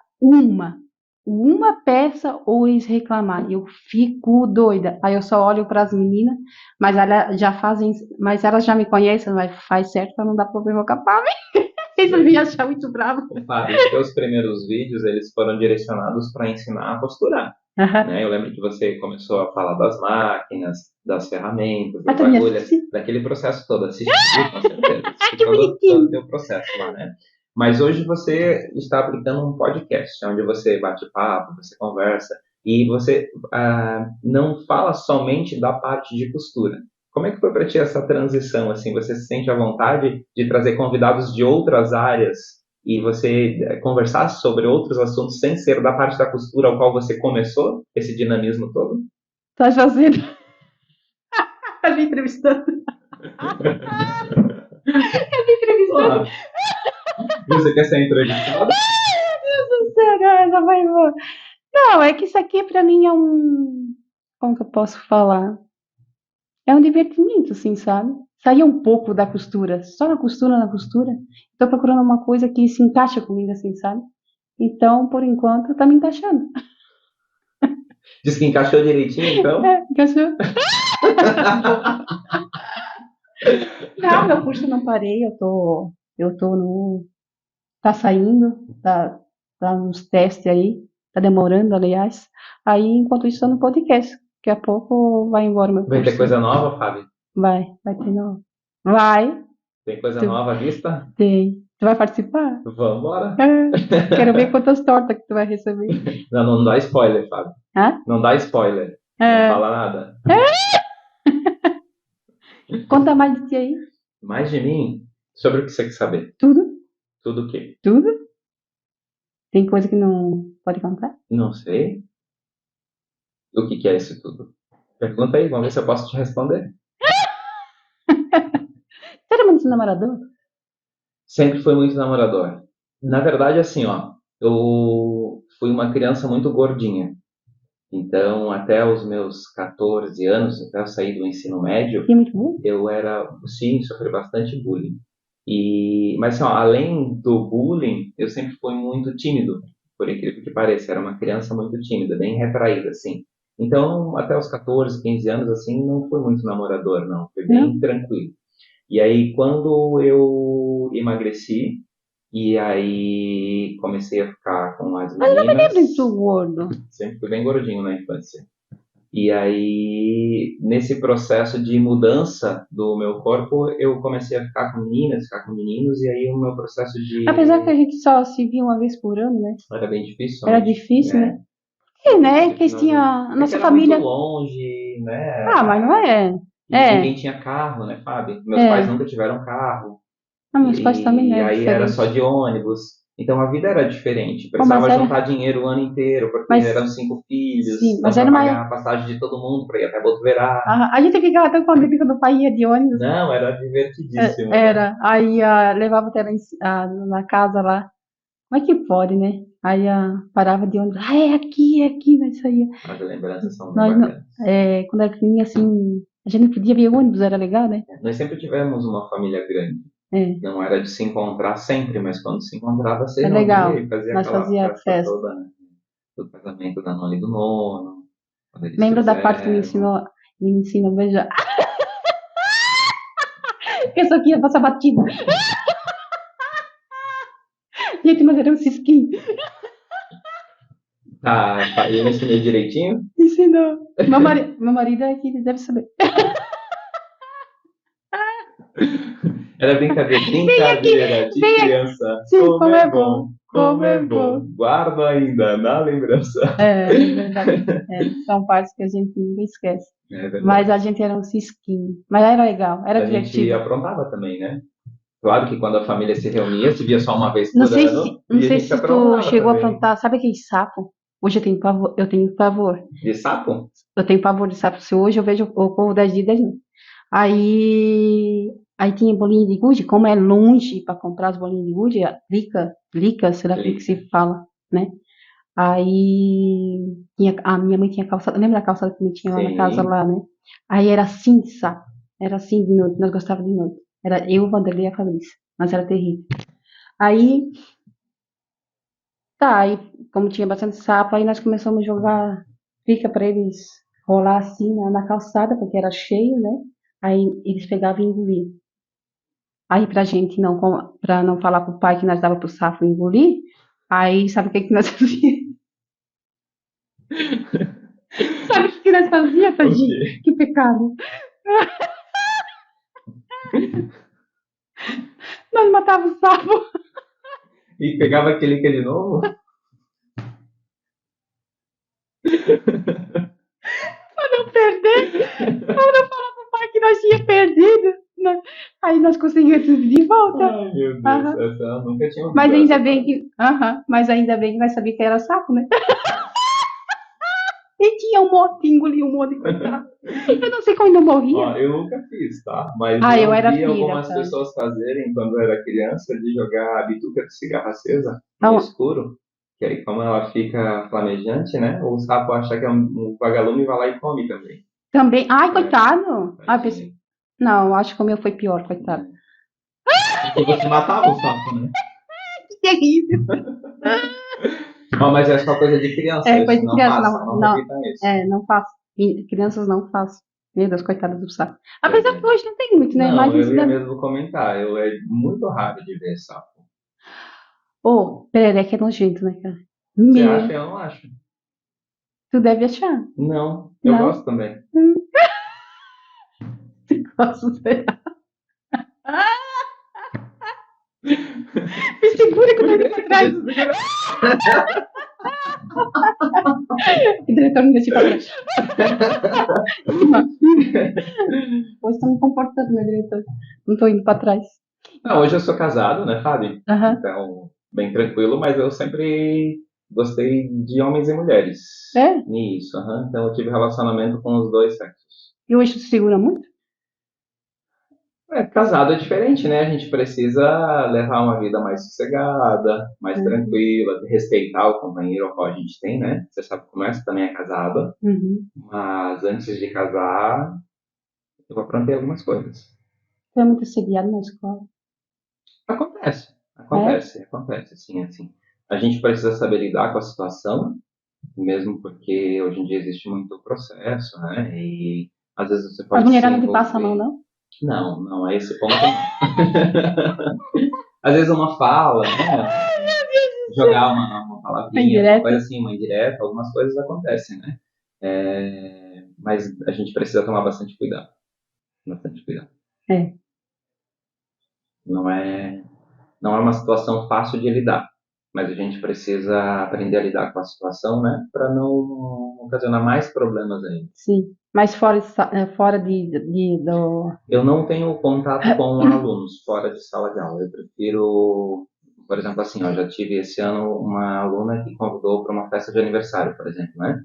uma peça ou eles reclamar. Eu fico doida. Aí eu só olho para as meninas, mas elas já fazem, mas elas já me conhecem, mas faz certo para não dar problema com a Pam. Eles vão me achar muito bravo. Fábio, os teus primeiros vídeos, eles foram direcionados para ensinar a costurar. Né? Eu lembro que você começou a falar das máquinas, das ferramentas, das agulhas, daquele processo todo. Assisti, com certeza. Assisti todo o teu processo lá, né? Mas hoje você está aplicando um podcast, onde você bate papo, você conversa, e você não fala somente da parte de costura. Como é que foi para ti essa transição? Assim, você se sente à vontade de trazer convidados de outras áreas e você conversar sobre outros assuntos sem ser da parte da costura ao qual você começou esse dinamismo todo? Tá fazendo? Tá me entrevistando? Tá me entrevistando? Você quer ser entrevistado? Meu Deus do céu, essa vai embora. Não, é que isso aqui pra mim é um. Como que eu posso falar? É um divertimento, assim, sabe? Sair um pouco da costura, só na costura, na costura. Tô procurando uma coisa que se encaixa comigo, assim, sabe? Então, por enquanto, tá me encaixando. Diz que encaixou direitinho, então? Encaixou. Não, meu curso eu não parei, eu tô no, tá saindo, tá nos testes aí, tá demorando, aliás. Aí, enquanto isso, tô no podcast. Daqui a pouco vai embora o meu Vai ter curso. coisa nova, Fábio? Vai ter novo. Vai, Tem coisa tu, nova à vista? tem. Tu vai participar? Vamos embora. Quero ver quantas tortas que tu vai receber. Não, não dá spoiler, Fábio. Hã? Não dá spoiler. Não É, fala nada. conta mais de ti aí. Mais de mim? Sobre o que você quer saber? Tudo, Tudo o quê? tudo. Tem coisa que não pode contar? Não sei. O que é isso tudo? Pergunta aí, vamos ver se eu posso te responder. Você era muito namorador? Sempre fui muito namorador. Na verdade, assim, ó, eu fui uma criança muito gordinha. Então, até os meus 14 anos, até eu sair do ensino médio, Tinha muito bom? eu era, sim, sofri bastante bullying. Mas, assim, ó, além do bullying, eu sempre fui muito tímido, por incrível que pareça. Era uma criança muito tímida, bem retraída, assim. Então, até os 14, 15 anos, assim, não fui muito namorador, não. Foi bem Não? tranquilo. E aí, quando eu emagreci, e aí comecei a ficar com as Mas eu não me meninas, lembro de tu gordo. sempre fui bem gordinho na infância. E aí, nesse processo de mudança do meu corpo, eu comecei a ficar com meninas, ficar com meninos, e aí o meu processo Apesar que de... a gente só se via uma vez por ano, né? Era bem difícil, Era somente, difícil, né? né? É, né? Que Difícil eles tinham. A É que nossa era muito família. longe, né? Ah, mas não é. E ninguém É, tinha carro, né, Fábio? Meus pais é. nunca tiveram carro. Ah, meus pais também não E é aí era só diferente. de ônibus. Então a vida era diferente. Pô, mas Precisava juntar era. dinheiro o ano inteiro, porque Mas, eram 5 filhos, sim, então mas para era uma. pagar a passagem de todo mundo, para ir até Botuverá. A gente ficava tão contente quando o pai ia de ônibus. Não, era divertidíssimo, né? Era. Aí levava até lá na casa lá. Como é que pode, né? Aí parava de ônibus. Ah, é aqui, nós saía. As lembranças são bem Nós não, bacanas. quando era pequenininha, assim, a gente não podia ver ônibus, era legal, né? Nós sempre tivemos uma família grande. É, Não era de se encontrar sempre, mas quando se encontrava, se é reunia legal. e fazia Nós aquela fazia festa festa. toda, né? Do casamento da nona e do nono, quando eles Lembra da parte que fizeram. me ensinou a beijar? Porque eu só queria passar batida. Gente, mas era um cisquinho. Tá, eu ensinei direitinho? Ensinou. Meu marido aqui, ele deve saber. Era brincadeira, Vem aqui, brincadeira de vem aqui. criança. Sim, Como como é é bom, bom, como como é é bom. bom. Guardo ainda na lembrança. É verdade. É, são partes que a gente nunca esquece. É Mas verdade. a gente era um cisquinho. Mas era legal, era A gente divertido. aprontava também, né? Claro que quando a família se reunia, se via só uma vez Não por sei se, ano, não e a sei gente se tu aprontava chegou a também. aprontar. Sabe aquele sapo? Hoje eu tenho pavor. Eu tenho pavor. De sapo? Eu tenho pavor de sapo. Se hoje eu vejo o povo das Didas, aí tinha bolinho de gude, como é longe para comprar os bolinhos de gude, lica, será como que Clica. se fala, né? Aí a minha mãe tinha calçada, lembra a calçada que a mãe tinha lá na casa Sim. lá, né? Aí era assim de sapo, era assim de noite, nós gostávamos de noite. Era eu, o Vanderlei e a Fabrícia, mas era terrível. Aí, tá, aí como tinha bastante sapo, aí nós começamos a jogar fica para eles rolar assim na calçada, porque era cheio, né? Aí eles pegavam e engoliam. Aí pra gente não, pra não falar pro pai que nós dava pro sapo engolir, aí sabe o que que nós fazíamos? Sabe o que que nós fazíamos, O tadinho? quê? Que pecado. Nós matávamos o sapo E pegava aquele que é de novo? pra não perder, pra não falar pro pai que nós tinha perdido. Aí nós conseguimos tudo de volta. Ai, meu Deus, Aham. essa eu nunca tinha Mas ouvido ainda essa bem parte. que. Aham. Mas ainda bem que nós sabíamos que era sapo, né? E tinha um monte, engolia um monte, coitado. Eu não sei como ainda morria. Ó, eu nunca fiz, tá? Mas Ah, eu eu era vi filha, algumas cara. pessoas fazerem quando eu era criança de jogar a bituca de cigarro acesa no Então, escuro. Que aí, como ela fica flamejante, né? O sapo acha que é um vagalume e vai lá e come também. também. Ai, É, coitado. Ah, tadinho. não, acho que o meu foi pior, coitado. Né? É que você matava o sapo, né? Que terrível. Ó, mas é só coisa de criança, É, coisa isso. de Não criança, façam, não, não não, repitam isso. não faço. Crianças não faço. Meu Deus, coitadas do sapo. Pois Apesar é. que hoje não tem muito, né? Mais Não, eu ia ensinando. mesmo comentar. É muito raro de ver sapo. Ô, perereca é nojento, né, cara? Você acha? Meu, Eu não acho. tu deve achar. Não, eu Não? gosto também. Hum, Posso ser. Me segura que eu tô indo pra trás. O diretor me deixa pra trás. Hoje tô me comportando, meu diretor. Não tô indo pra trás. Não, hoje eu sou casado, né, Fábio? Aham. Então, bem tranquilo, mas eu sempre gostei de homens e mulheres. É? Isso, aham. Então eu tive relacionamento com os dois sexos. E hoje tu segura muito? É, casado é diferente, né? A gente precisa levar uma vida mais sossegada, mais Uhum. tranquila, respeitar o companheiro ao qual a gente tem, né? Você sabe como é, você também é casada, Uhum. mas antes de casar, eu aprontei algumas coisas. Tu é muito assediado na escola. Acontece, É? acontece, assim, assim. A gente precisa saber lidar com a situação, mesmo porque hoje em dia existe muito processo, né? E às vezes você As pode se mulheradas não te passam a mão, envolver. não? Não, não, a esse ponto não. Às vezes uma fala, né? Jogar uma É palavrinha, alguma indireta? coisa assim, uma indireta, algumas coisas acontecem, né? Mas a gente precisa tomar bastante cuidado, bastante cuidado. É. Não é, não é uma situação fácil de lidar, mas a gente precisa aprender a lidar com a situação, né? Para não ocasionar mais problemas ainda. Sim. Mas fora do. Eu não tenho contato com alunos fora de sala de aula. Eu prefiro, por exemplo, assim, ó, já tive esse ano uma aluna que convidou para uma festa de aniversário, por exemplo, né?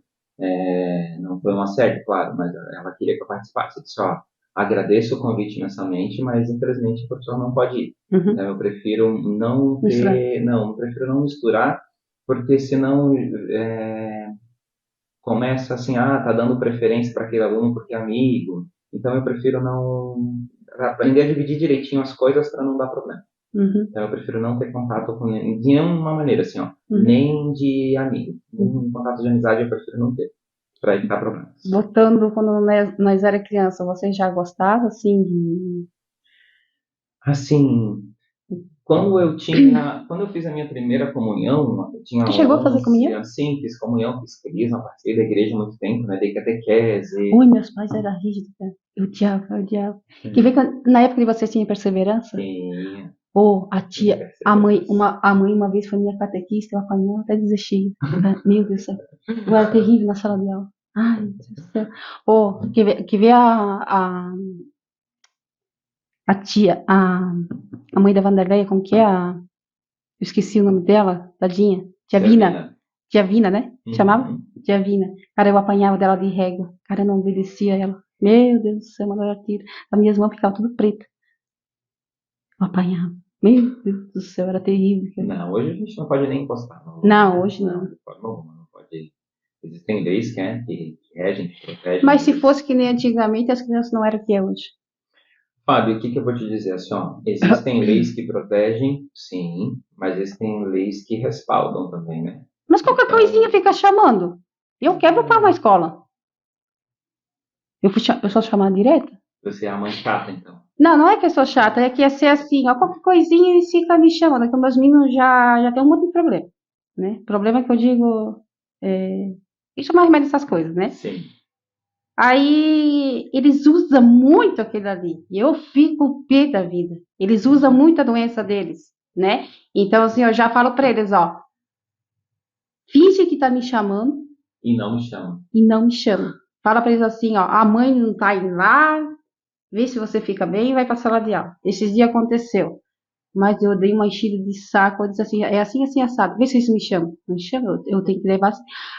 Não foi um assédio, claro, mas ela queria que eu participasse. Eu disse, ó, agradeço o convite imensamente, mas infelizmente o professor não pode ir. Então Uhum. eu prefiro não Misturar. ter, não, eu prefiro não misturar, porque senão começa assim, tá dando preferência para aquele aluno porque é amigo. Então eu prefiro não aprender a dividir direitinho as coisas para não dar problema. Uhum. Então eu prefiro não ter contato com ninguém, de nenhuma maneira assim, ó, Uhum. nem de amigo, Uhum. nem contato de amizade eu prefiro não ter, para evitar problemas. Voltando quando nós era criança, você já gostava, assim, de. Assim, Quando eu fiz a minha primeira comunhão, eu tinha Tu chegou a fazer 11 comunhão? anos, sim, fiz comunhão, fiz crisma, participei da igreja há muito tempo, né, dei catequese. Ui, meus pais eram rígidos, cara. Eu odiava, eu odiava. Quer ver que na época de vocês tinham perseverança? Tinha, Ou a tinha tia, perseverança. a mãe uma vez foi minha catequista, eu apanhei até desistir. Meu Deus do céu. Eu era terrível na sala de aula. Ai, meu Deus do céu. Ou, quer ver a tia, a mãe da Vanderleia, como que é? Eu esqueci o nome dela, tadinha. Tia Tia Vina. Vina. Tia Vina, né? Chamava? Uhum. Tia Vina. Cara, eu apanhava dela de régua. Cara, eu não obedecia ela. Meu Deus do céu, mandava tiro. As minhas mãos ficavam tudo pretas. Eu apanhava. Meu Deus do céu, era terrível. Cara. Não, hoje a gente não pode nem encostar. Não, hoje não. De forma alguma, não pode. Existem leis que regem, que protegem Mas se eles. fosse que nem antigamente, as crianças não eram o que é hoje. Fábio, o que que eu vou te dizer assim, ó, existem leis que protegem, sim, mas existem leis que respaldam também, né? Mas qualquer coisinha Então, fica chamando. Eu quebro o pau na escola. Eu sou chamada direta? você é a mãe chata, então. Não, não é que eu sou chata, é que é ser assim, ó, qualquer coisinha eles ficam me chamando, que meus meninos já tem um monte de problema, né? Problema que eu digo, é, isso é mais remédio dessas coisas, né? Sim. Aí eles usam muito aquele ali, e eu fico pé da vida. Eles usam muito a doença deles, né? Então, assim, eu já falo pra eles, ó, finge que tá me chamando E não me chama. e não me chama. Fala pra eles assim, ó, a mãe não tá indo lá, vê se você fica bem e vai pra sala de aula. Esses dias aconteceu. Mas eu dei uma enchida de saco, eu disse assim, é assim, assim, assado. Vê se isso me chama. Me chama, eu tenho que levar.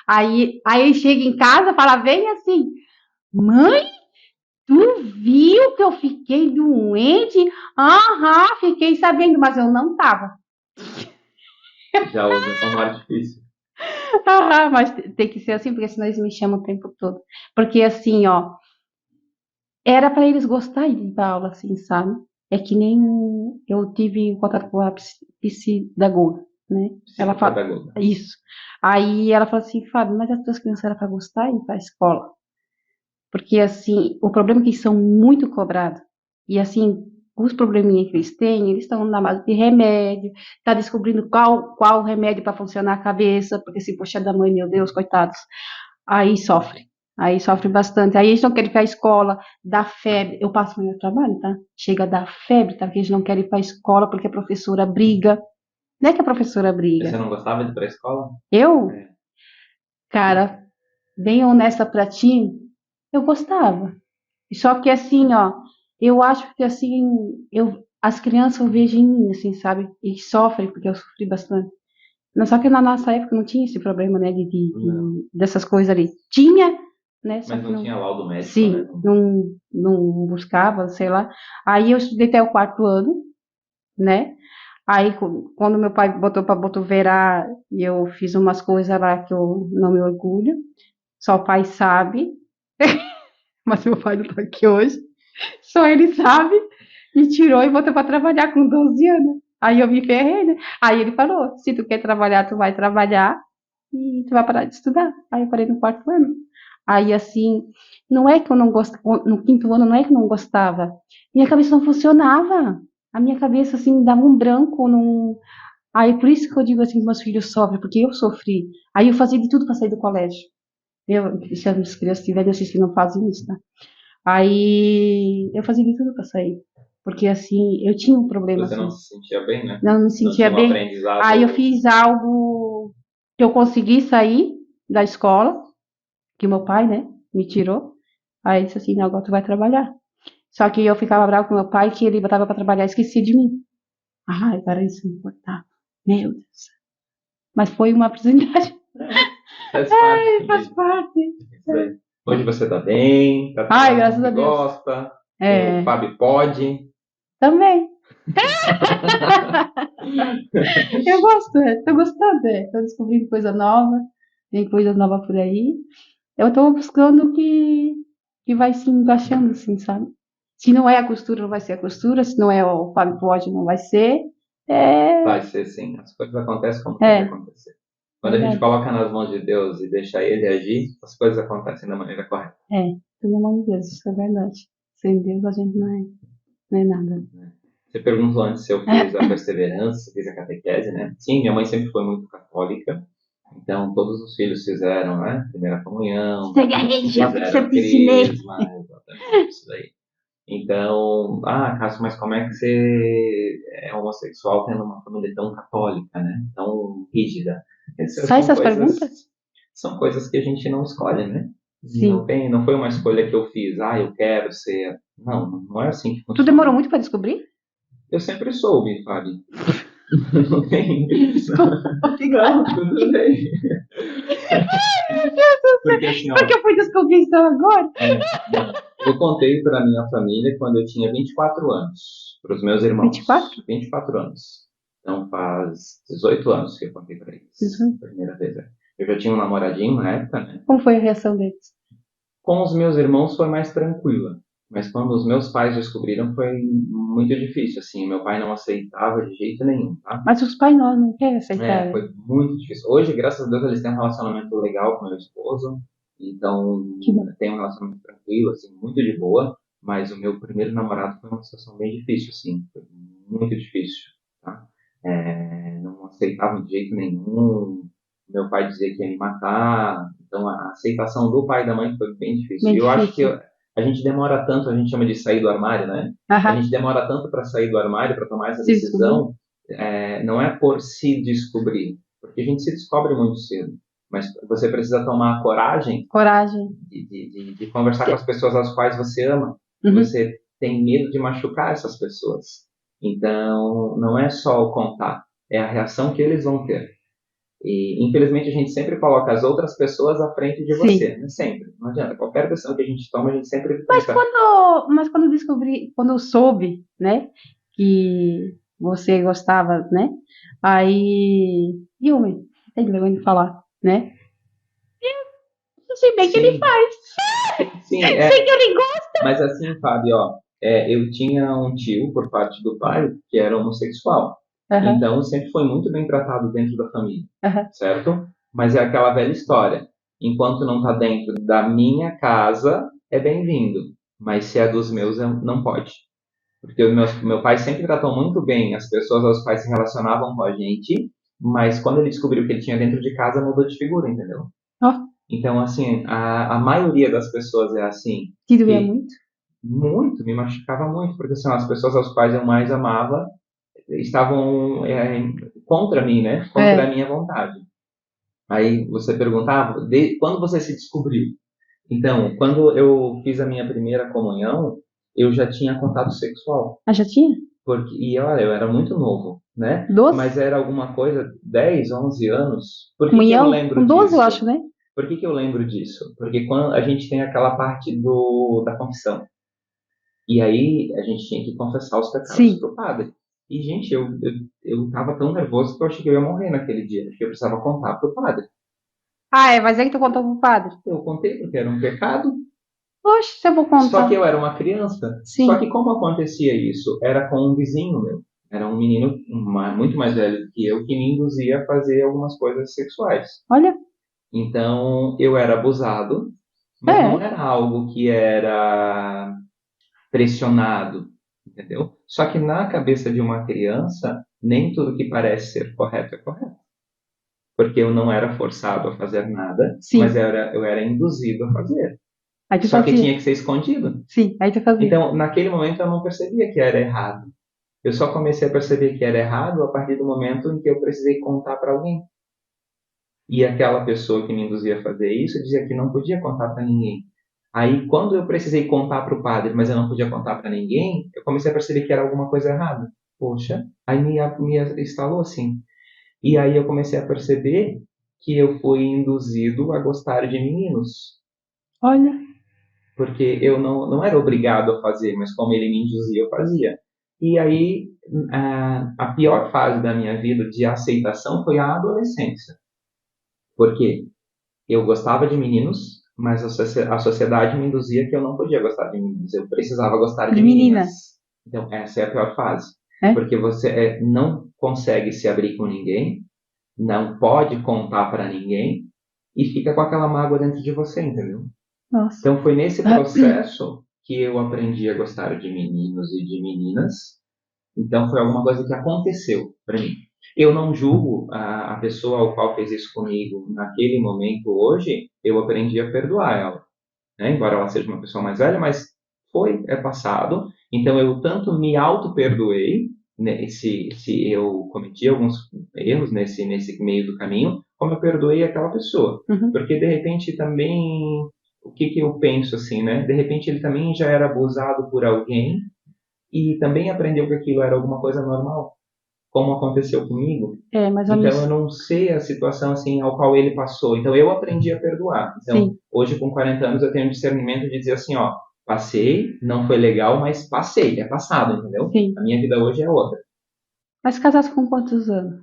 Aí ele chega em casa, fala, vem assim, mãe, tu viu que eu fiquei doente? Aham, fiquei sabendo, mas eu não tava. Já usa como artifício. Aham, mas tem que ser assim, porque senão eles me chamam o tempo todo. Porque assim, ó, era para eles gostarem de dar aula, assim, sabe? É que nem eu tive contato com a psicopedagoga, né? Ela fala Psicopedagoga. isso. Aí ela fala assim, Fábio, mas as tuas crianças eram para gostar e ir para a escola. Porque, assim, o problema é que eles são muito cobrados. E, assim, os probleminhas que eles têm, eles estão na base de remédio, tá descobrindo qual remédio para funcionar a cabeça, porque se puxa da mãe, meu Deus, coitados. Aí sofre. Aí sofre bastante. Aí eles não querem ir para a escola, dá febre. Eu passo o meu trabalho, tá? Chega a dar febre, tá? Porque eles não querem ir para a escola porque a professora briga. Não é que a professora Você briga. não gostava de ir pra escola? Eu, É. cara, bem honesta pra ti, eu gostava. Só que assim, ó, eu acho que assim, as crianças eu vejo em mim, assim, sabe? E sofrem, porque eu sofri bastante. Não, só que na nossa época não tinha esse problema, né, Não. dessas coisas ali. Tinha, né, só Mas que não não, tinha laudo médico, né? sim, não buscava, sei lá. Aí eu estudei até o quarto ano, né? Aí quando meu pai botou para botoverar, eu fiz umas coisas lá que eu não me orgulho. Só o pai sabe, mas meu pai não tá aqui hoje. Só ele sabe. Me tirou e botou para trabalhar com 12 anos. Aí eu me ferrei, né? Aí ele falou: se tu quer trabalhar, tu vai trabalhar e tu vai parar de estudar. Aí eu parei no quarto ano. Aí assim, não é que eu não gostava, no quinto ano não é que eu não gostava. Minha cabeça não funcionava. A minha cabeça assim dava um branco, não. Aí por isso que eu digo assim que meus filhos sofrem, porque eu sofri. Aí eu fazia de tudo para sair do colégio. Se as crianças tiverem assistindo, não fazem isso, tá? Aí eu fazia de tudo para sair. Porque assim, eu tinha um problema Você assim, não se sentia bem, né? não me Não sentia tinha um bem. Aí eu aprendizado. fiz algo que eu consegui sair da escola, que meu pai, né, me tirou. Aí ele disse assim, não, agora tu vai trabalhar. Só que eu ficava bravo com meu pai, que ele botava para trabalhar e esquecia de mim. Ai, cara, isso me importava. Meu Deus. Mas foi uma oportunidade. Faz parte Faz também. parte. Isso aí. Hoje você tá bem, tá Ai, trabalhando com o graças a que Deus. gosta, o É, Fábio pode. também. Eu gosto, tô gostando, tô descobrindo coisa nova, tem coisa nova por aí. Eu tô buscando o que vai se encaixando, assim, sabe? Se não é a costura, não vai ser a costura, se não é o Fábio Pod, não vai ser. É, Vai ser sim. As coisas acontecem como tem que é, acontecer. Quando a gente verdade. coloca nas mãos de Deus e deixa Ele agir, as coisas acontecem da maneira correta. É, pelo amor de Deus, isso é verdade. Sem Deus a gente não é nada. Você perguntou antes se eu fiz a perseverança, se eu fiz a catequese, né? Sim, minha mãe sempre foi muito católica, então todos os filhos fizeram, né? Primeira comunhão, Segue a religião que eu fizeram a sempre ensinei. crisma, exatamente isso daí. Então, Cássio, mas como é que você é homossexual tendo uma família tão católica, né? Tão rígida? Essas Só essas perguntas? são coisas que a gente não escolhe, né? Sim. Não foi uma escolha que eu fiz, eu quero ser. Não, não é assim que Tu funciona. demorou muito pra descobrir? Eu sempre soube, Fábio. Não tem. Desculpa. Não, tudo bem. Porque assim, Porque ó, eu fui descobrir isso agora. não. Eu contei para minha família quando eu tinha 24 anos, para os meus Vinte e irmãos. quatro. 24 anos. Então faz 18 anos que eu contei para eles. Uhum. Primeira vez, né? Eu já tinha um namoradinho na época, né? Como foi a reação deles? Com os meus irmãos foi mais tranquila. Mas quando os meus pais descobriram foi muito difícil, assim. Meu pai não aceitava de jeito nenhum, tá? Mas os pais não querem aceitar, né? Foi muito difícil. Hoje, graças a Deus, eles têm um relacionamento legal com meu esposo. Então, Que bom. tem um relacionamento tranquilo, assim, muito de boa. Mas o meu primeiro namorado foi uma situação bem difícil, assim. Foi muito difícil, tá? Não aceitava de jeito nenhum. Meu pai dizia que ia me matar. Então, a aceitação do pai e da mãe foi bem difícil. Bem E eu acho que difícil. a gente demora tanto, a gente chama de sair do armário, né? A Aham. gente demora tanto para sair do armário, para tomar essa Se descobrir. decisão, não é por se descobrir, porque a gente se descobre muito cedo, mas você precisa tomar a coragem Coragem. de conversar com as pessoas às quais você ama, e Uhum. você tem medo de machucar essas pessoas. Então, não é só o contar, é a reação que eles vão ter. E, infelizmente, a gente sempre coloca as outras pessoas à frente de Sim. você, né? Sempre. Não adianta. Qualquer decisão que a gente toma, a gente sempre Mas pensa, quando eu descobri, quando eu soube, né, que você gostava, né, aí, viu, mãe? Tem vergonha de falar, né? Eu sei bem que ele sim, faz. sim, Sei que ele gosta. mas assim, Fábio, ó, eu tinha um tio por parte do pai que era homossexual. Aham, Então, sempre foi muito bem tratado dentro da família, aham. certo? Mas é aquela velha história. Enquanto não está dentro da minha casa, é bem-vindo. Mas se é dos meus, não pode. Porque meu pai sempre tratou muito bem as pessoas aos quais se relacionavam com a gente, mas quando ele descobriu que ele tinha dentro de casa, mudou de figura, entendeu? Ó, Então, assim, a maioria das pessoas é assim, te doía que muito? muito, me machucava muito, porque assim, as pessoas às quais eu mais amava estavam contra mim, né? Contra a É, minha vontade. Aí você perguntava, quando você se descobriu? Então, quando eu fiz a minha primeira comunhão, eu já tinha contato sexual. já tinha? E olha, eu era muito novo, né? Mas 12? era alguma coisa, 10, 11 anos. Por que que eu Comunhão? Com lembro 12, eu disso? acho, né? Por que que eu lembro disso? Porque quando a gente tem aquela parte da confissão. E aí a gente tinha que confessar os pecados Sim. pro padre. E, gente, eu tava tão nervoso que eu achei que eu ia morrer naquele dia. Acho que eu precisava contar pro padre. Ah, é, mas aí que tu contou pro padre. Eu contei porque era um pecado, Oxe, se eu vou só contar. que eu era uma criança. Só que Sim. como acontecia isso? Era com um vizinho meu. Era um menino muito mais velho do que eu que me induzia a fazer algumas coisas sexuais. Olha, Então eu era abusado, mas não é. era algo que era pressionado, entendeu? Só que na cabeça de uma criança, nem tudo que parece ser correto é correto. Porque eu não era forçado a fazer nada, mas Sim. eu era induzido a fazer. Aí tu Só que fazia. tinha que ser escondido. Sim, aí tu fazia. Então, naquele momento, eu não percebia que era errado. Eu só comecei a perceber que era errado a partir do momento em que eu precisei contar para alguém. E aquela pessoa que me induzia a fazer isso dizia que não podia contar para ninguém. Aí, quando eu precisei contar para o padre, mas eu não podia contar para ninguém, eu comecei a perceber que era alguma coisa errada. Poxa, aí me instalou assim. E aí eu comecei a perceber que eu fui induzido a gostar de meninos. Olha. Porque eu não era obrigado a fazer, mas como ele me induzia, eu fazia. E aí, a pior fase da minha vida de aceitação foi a adolescência. Porque eu gostava de meninos, mas a sociedade me induzia que eu não podia gostar de meninos, eu precisava gostar De de menina. meninas. Então, essa é a pior fase. É? Porque você não consegue se abrir com ninguém, não pode contar para ninguém, e fica com aquela mágoa dentro de você, entendeu? Nossa. Então, foi nesse processo que eu aprendi a gostar de meninos e de meninas, Então foi alguma coisa que aconteceu para mim. Eu não julgo a pessoa ao qual fez isso comigo naquele momento hoje, eu aprendi a perdoar ela, né? Embora ela seja uma pessoa mais velha, mas é passado. Então eu tanto me auto-perdoei, né, se eu cometi alguns erros nesse meio do caminho, como eu perdoei aquela pessoa. Uhum. Porque de repente também, o que que eu penso assim, né? De repente ele também já era abusado por alguém e também aprendeu que aquilo era alguma coisa normal, como aconteceu comigo. É, mais ou Então menos. eu não sei a situação assim ao qual ele passou. Então eu aprendi a perdoar. Então Sim, hoje com 40 anos eu tenho um discernimento de dizer assim, ó, passei, não foi legal, mas passei, é passado, entendeu? sim. A minha vida hoje é outra. Mas casasse com quantos anos?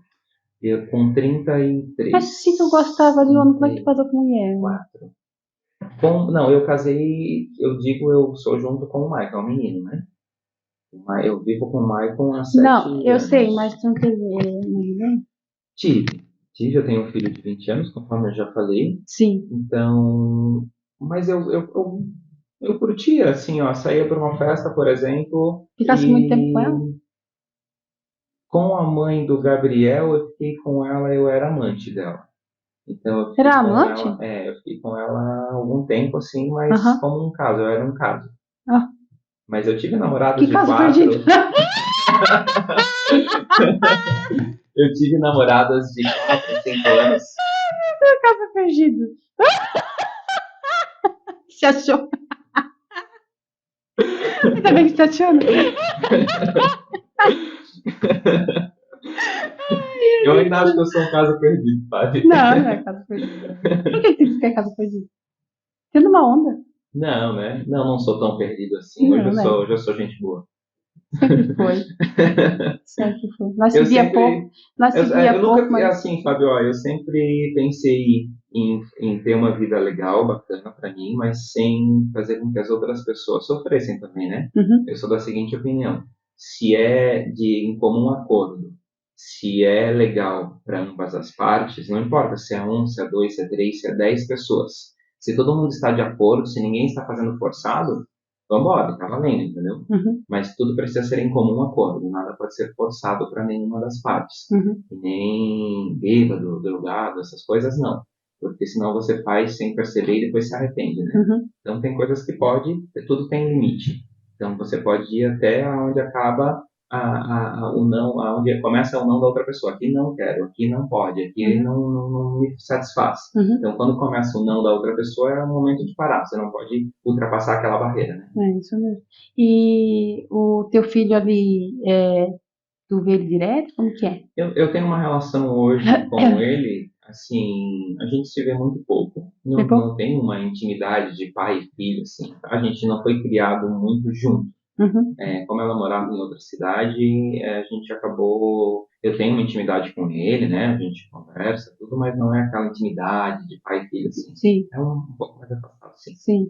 Eu com 33, Mas se tu gostava de homem, como é que tu casou com mulher? 34. Não, eu casei, eu digo, eu sou junto com o Michael, o menino, né? Eu vivo com o Michael há Não, 7 eu sei, anos. mas tu não teve ninguém? Tive. Eu tenho um filho de 20 anos, conforme eu já falei. Sim. Então, mas eu curtia, assim, ó, saía para uma festa, por exemplo, Ficasse muito tempo com e ela? com a mãe do Gabriel, eu fiquei com ela, eu era amante dela. Então eu fiquei Era com amante? ela, eu fiquei com ela há algum tempo, assim, mas Aham. como um caso, eu era um caso. Ah, Mas eu tive namoradas que de caso perdido. 4, eu tive namoradas de 4, 5 anos. Caso perdido. Se achou. Ainda bem que se achou, né? Eu ainda acho que eu sou um caso perdido, sabe? Não, não é caso perdido. Por que tu diz que é caso perdido? Tendo uma onda. Não, né? Não, não sou tão perdido assim. Não, né? Hoje eu sou gente boa. Sempre foi. Sempre foi. Nós se Eu via pouco. sempre. Nós se Eu via nunca. pouco, mas. Assim, Fábio, ó, eu sempre pensei em ter uma vida legal, bacana pra mim, mas sem fazer com que as outras pessoas sofressem também, né? Uhum, Eu sou da seguinte opinião: se é de em comum acordo, se é legal para ambas as partes, não importa se é um, se é dois, se é três, se é 10 pessoas. Se todo mundo está de acordo, se ninguém está fazendo forçado, vambora, tá valendo, entendeu? uhum, Mas tudo precisa ser em comum acordo, nada pode ser forçado para nenhuma das partes. uhum, E nem bêbado, drogado, essas coisas não. Porque senão você faz sem perceber e depois se arrepende, né? uhum. Então tem coisas que pode, tudo tem limite. Então você pode ir até onde acaba o não, aonde começa o não da outra pessoa. Aqui não quero, aqui não pode, aqui Uhum, não me satisfaz. uhum. Então quando começa o não da outra pessoa é o momento de parar. Você não pode ultrapassar aquela barreira, né? É isso mesmo. E o teu filho ali, tu vê ele direto? Como que é? Eu tenho uma relação hoje com ele, assim, a gente se vê muito pouco, É bom? não tem uma intimidade de pai e filho, assim, tá? A gente não foi criado muito junto. Uhum, Como ela morava em outra cidade, a gente acabou, eu tenho uma intimidade com ele, né? A gente conversa, tudo, mas não é aquela intimidade de pai e filho, assim. sim, É um pouco mais afastado, sim. sim.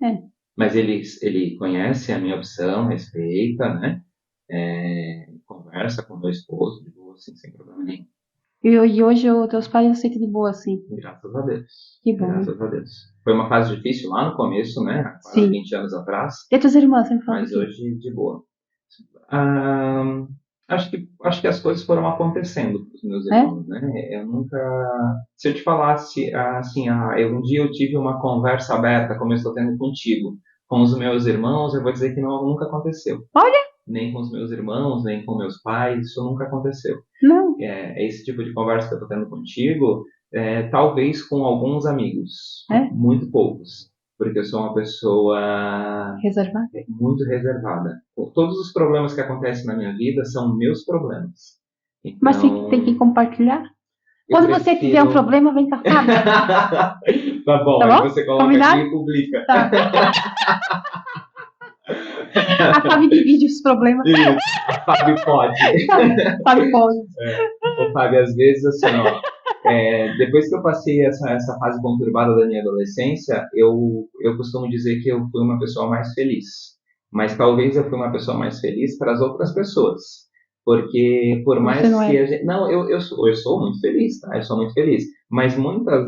É. Mas ele conhece a minha opção, respeita, né? Conversa com meu esposo, de boa, assim, sem problema nenhum. E hoje os teus pais aceitam de boa, assim. Graças a Deus. Que bom. Graças a Deus. Foi uma fase difícil lá no começo, né? Há quase Sim. 20 anos atrás, E as tuas irmãs sempre falam mas contigo? hoje de boa. Ah, acho que as coisas foram acontecendo para os meus É? irmãos, né? Eu nunca. Se eu te falasse assim, um dia eu tive uma conversa aberta, como eu estou tendo contigo, com os meus irmãos, eu vou dizer que não, nunca aconteceu. Olha, Nem com os meus irmãos, nem com meus pais, isso nunca aconteceu. não. Esse tipo de conversa que eu estou tendo contigo, talvez com alguns amigos, É? muito poucos, porque eu sou uma pessoa Reservar? muito reservada. Todos os problemas que acontecem na minha vida são meus problemas. Mas tem que Então, compartilhar. eu Quando você tiver um prefiro. problema, vem com a Fábio. Tá bom, Tá aí bom? você coloca aqui Combinado? e publica. Tá. A Fábio divide os problemas. Isso, a Fábio pode. Fábio pode. Ô, Fábio, às vezes, assim, ó, depois que eu passei essa fase conturbada da minha adolescência, eu costumo dizer que eu fui uma pessoa mais feliz. Mas talvez eu fui uma pessoa mais feliz para as outras pessoas. Porque, por Você mais não que é. a gente. Não, eu sou muito feliz, tá? Eu sou muito feliz. Mas muitas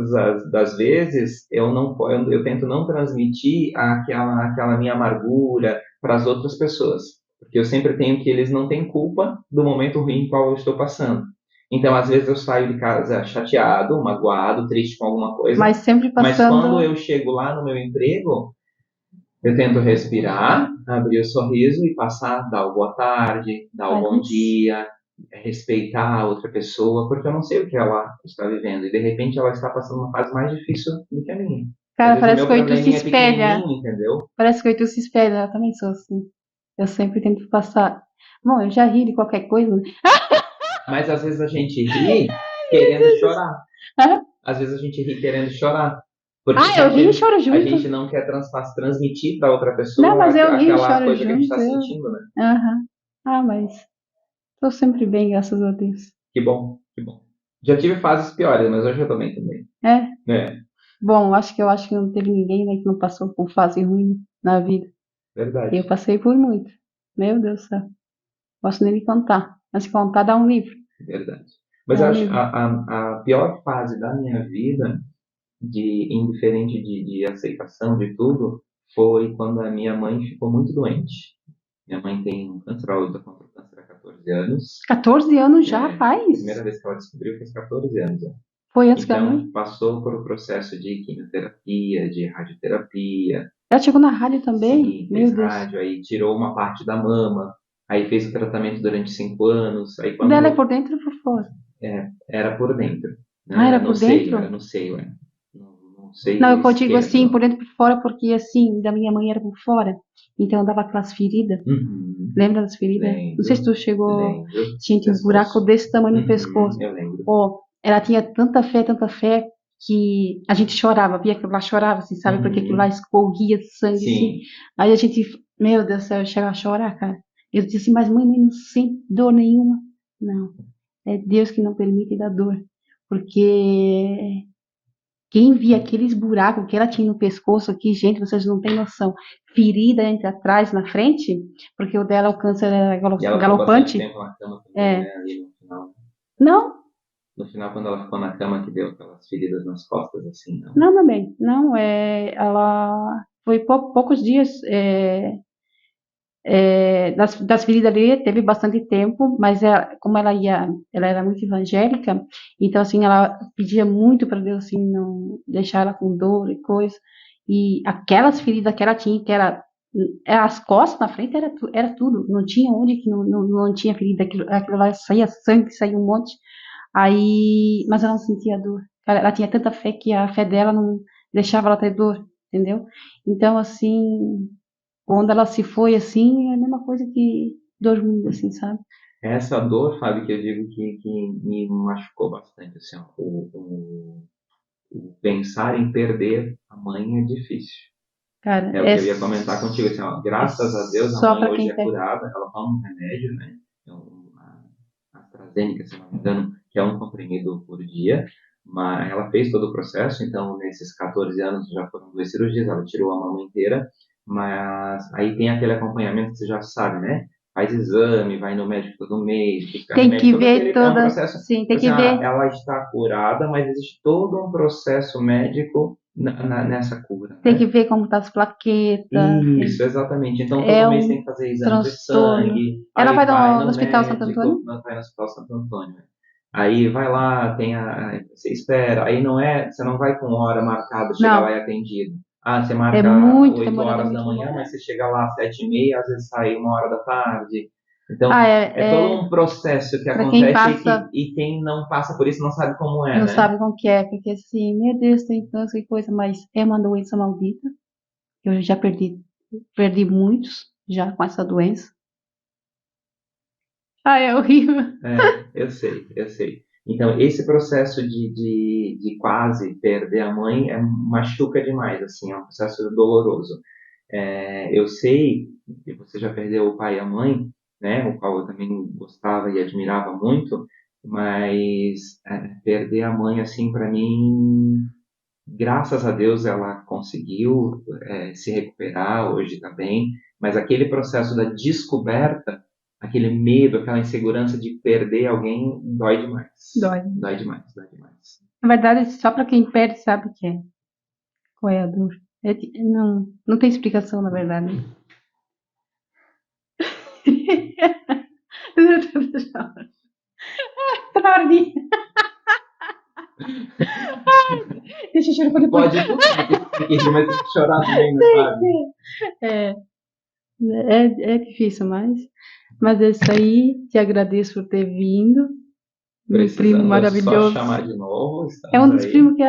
das vezes eu não eu tento não transmitir aquela minha amargura para as outras pessoas. Porque eu sempre tenho que eles não têm culpa do momento ruim qual eu estou passando. Então, às vezes eu saio de casa chateado, magoado, triste com alguma coisa, Mas sempre mas quando passando. eu chego lá no meu emprego, eu tento respirar, abrir o sorriso e passar, dar o boa tarde, dar o Faz bom isso. dia, respeitar a outra pessoa, porque eu não sei o que ela está vivendo. E de repente ela está passando uma fase mais difícil do que a minha. Às Cara, vezes o parece meu que o Heitor se probleminha é espelha. pequenininho, entendeu? Parece que o Heitor se espelha. Eu também sou assim. Eu sempre tento passar. Bom, eu já ri de qualquer coisa, né? Mas às vezes a gente ri querendo chorar. Às vezes a gente ri querendo chorar. Porque Ah, eu rio e choro a junto. gente não quer transmitir para outra Não, pessoa mas eu rio e aquela choro coisa que a gente junto. está sentindo, né? Aham. Ah, mas tô sempre bem, graças a Deus. Que bom, que bom. Já tive fases piores, mas hoje eu tô bem também. É. É, Bom, eu acho que não teve ninguém, né, que não passou por fase ruim na vida. Eu verdade. passei por muito. Meu Deus do céu. Posso nem me contar. Mas se contar, dá um livro. Verdade. Mas Dá eu um acho livro. a pior fase da minha vida, de indiferente de aceitação de tudo, foi quando a minha mãe ficou muito doente. Minha mãe tem um câncer, ela luta contra o câncer há 14 anos. 14 anos já, É, a faz? primeira vez que ela descobriu fez 14 anos. Né? Foi antes da mãe? Então, passou por um processo de quimioterapia, de radioterapia, Ela chegou na rádio também? sim, Meu fez Deus. rádio, aí tirou uma parte da mama, aí fez o tratamento durante 5 anos, aí O dela é quando por dentro ou por fora? era por dentro, Ah, né? era No por seio, dentro? era no seio, no Não, seio eu digo assim, esquerdo. por dentro e por fora, porque assim, da minha mãe era por fora. Então dava aquelas feridas. Uhum, Lembra das feridas? Não sei se lembro, tu chegou. lembro, Tinha um buraco pescoço. desse tamanho no Uhum, pescoço. eu lembro. Ó, ela tinha tanta fé, que a gente chorava, via aquilo lá, chorava, assim, sabe? Porque aquilo lá Uhum, escorria sangue, assim. sim, Aí a gente, meu Deus do céu, eu chegava a chorar, cara. Eu disse assim, mas mãe, não sente dor nenhuma. Não, é Deus que não permite dar dor. Porque quem via aqueles buracos que ela tinha no pescoço aqui, gente, vocês não têm noção. Ferida entre atrás, na frente, porque o dela, o câncer era e ela ficou bastante galopante. tempo na cama também, É, né? Ali no final. não, No final, quando ela ficou na cama, que deu aquelas feridas nas costas, assim, não. não, também, não, ela foi poucos dias, das feridas ali, teve bastante tempo, mas como ela era muito evangélica, então assim, ela pedia muito para Deus, assim, não deixar ela com dor e coisa, e aquelas feridas que ela tinha, que era as costas na frente, era tudo, não tinha onde que não tinha ferida, aquilo lá saía sangue, saía um monte, aí, mas ela não sentia dor, ela tinha tanta fé que a fé dela não deixava ela ter dor, entendeu? Então, assim, quando ela se foi assim, é a mesma coisa que dormindo, assim, sabe? Essa dor, Fábio, que eu digo que me machucou bastante, assim, ó, o pensar em perder a mãe é difícil. Cara, É o que eu ia comentar contigo, assim, ó, é graças a Deus a só mãe pra hoje quem é pega. curada, ela toma um remédio, né? É uma AstraZeneca, se não me engano, que é um comprimido por dia, mas ela fez todo o processo, então nesses 14 anos já foram 2 cirurgias, ela tirou a mama inteira, mas aí tem aquele acompanhamento que você já sabe, né? Faz exame, vai no médico todo mês, buscar Tem remédio, que todo ver aquele é um toda. processo, Sim, tem assim, que ver. ela está curada, mas existe todo um processo médico nessa cura, Tem que né? ver como tá as plaquetas. Isso, exatamente. Então, É todo mês tem um que fazer exame de transtorno. sangue, Ela aí vai vai no no Hospital Santo médico, Antônio? vai no Hospital Santo Antônio. Né? Aí vai lá, você espera, aí não é, você não vai com hora marcada, chega lá e Não, é atendido. Ah, você é marca muito 8 demorado, é horas da muito manhã, demorado. mas você chega lá às 7h30, às vezes sai 1 hora da tarde. Então, Ah, é todo um processo que para quem acontece passa, e quem não passa por isso não sabe como é, não né? sabe como que é, porque assim, meu Deus, tem câncer e coisa, mas é uma doença maldita. Eu já perdi muitos já com essa doença. Ah, é horrível. Eu sei, eu sei. Então, esse processo de quase perder a mãe machuca demais, assim, é um processo doloroso. Eu sei que você já perdeu o pai e a mãe, né, o qual eu também gostava e admirava muito, mas perder a mãe, assim, para mim, graças a Deus ela conseguiu se recuperar, hoje está bem, mas aquele processo da descoberta, aquele medo, aquela insegurança de perder alguém, dói demais. Dói. Dói demais, dói demais. Na verdade, só para quem perde sabe o que é. Qual é a dor? Não tem explicação, na verdade. Tardinha. Deixa eu chorar pra depois. Pode tudo, tem que rir, mas tem que chorar também, né, Fábio? É, é difícil, mas é isso aí. Te agradeço por ter vindo. Meu primo Precisando, é só maravilhoso. chamar de novo, É um estamos dos aí. primos que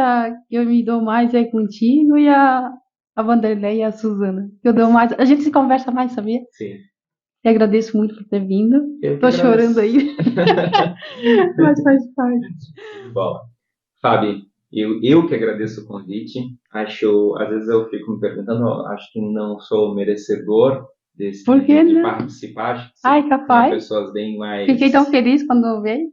eu me dou mais é contigo e a Vanderlei e a Suzana. Eu dou mais. A gente se conversa mais, sabia? Sim, Te agradeço muito por ter vindo. eu que Tô chorando agradeço. aí, mas faz parte. Show de bola. Fábio, eu que agradeço o convite. Acho, às vezes eu fico me perguntando, ó, acho que não sou merecedor Por que de não? participar. Acho que você Ai, tinha capaz. pessoas bem mais Fiquei tão feliz quando veio.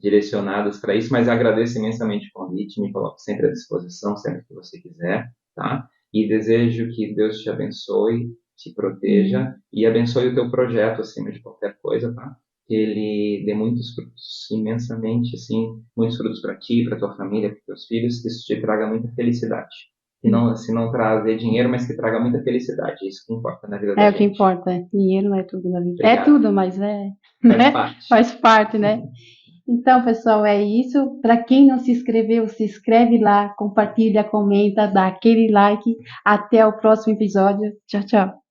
direcionadas para isso, mas agradeço imensamente o convite, me coloco sempre à disposição, sempre que você quiser, tá? E desejo que Deus te abençoe, te proteja e abençoe o teu projeto acima de qualquer coisa, tá? Que ele dê muitos frutos, imensamente, assim, muitos frutos para ti, para tua família, para teus filhos, que isso te traga muita felicidade. E não, se não trazer dinheiro, mas que traga muita felicidade, é isso que importa na vida É da o que gente. importa. Dinheiro não é tudo na vida. É Obrigado. tudo, mas é, Faz né? parte. Faz parte, né? Então, pessoal, é isso. Para quem não se inscreveu, se inscreve lá, compartilha, comenta, dá aquele like. Até o próximo episódio. Tchau, tchau.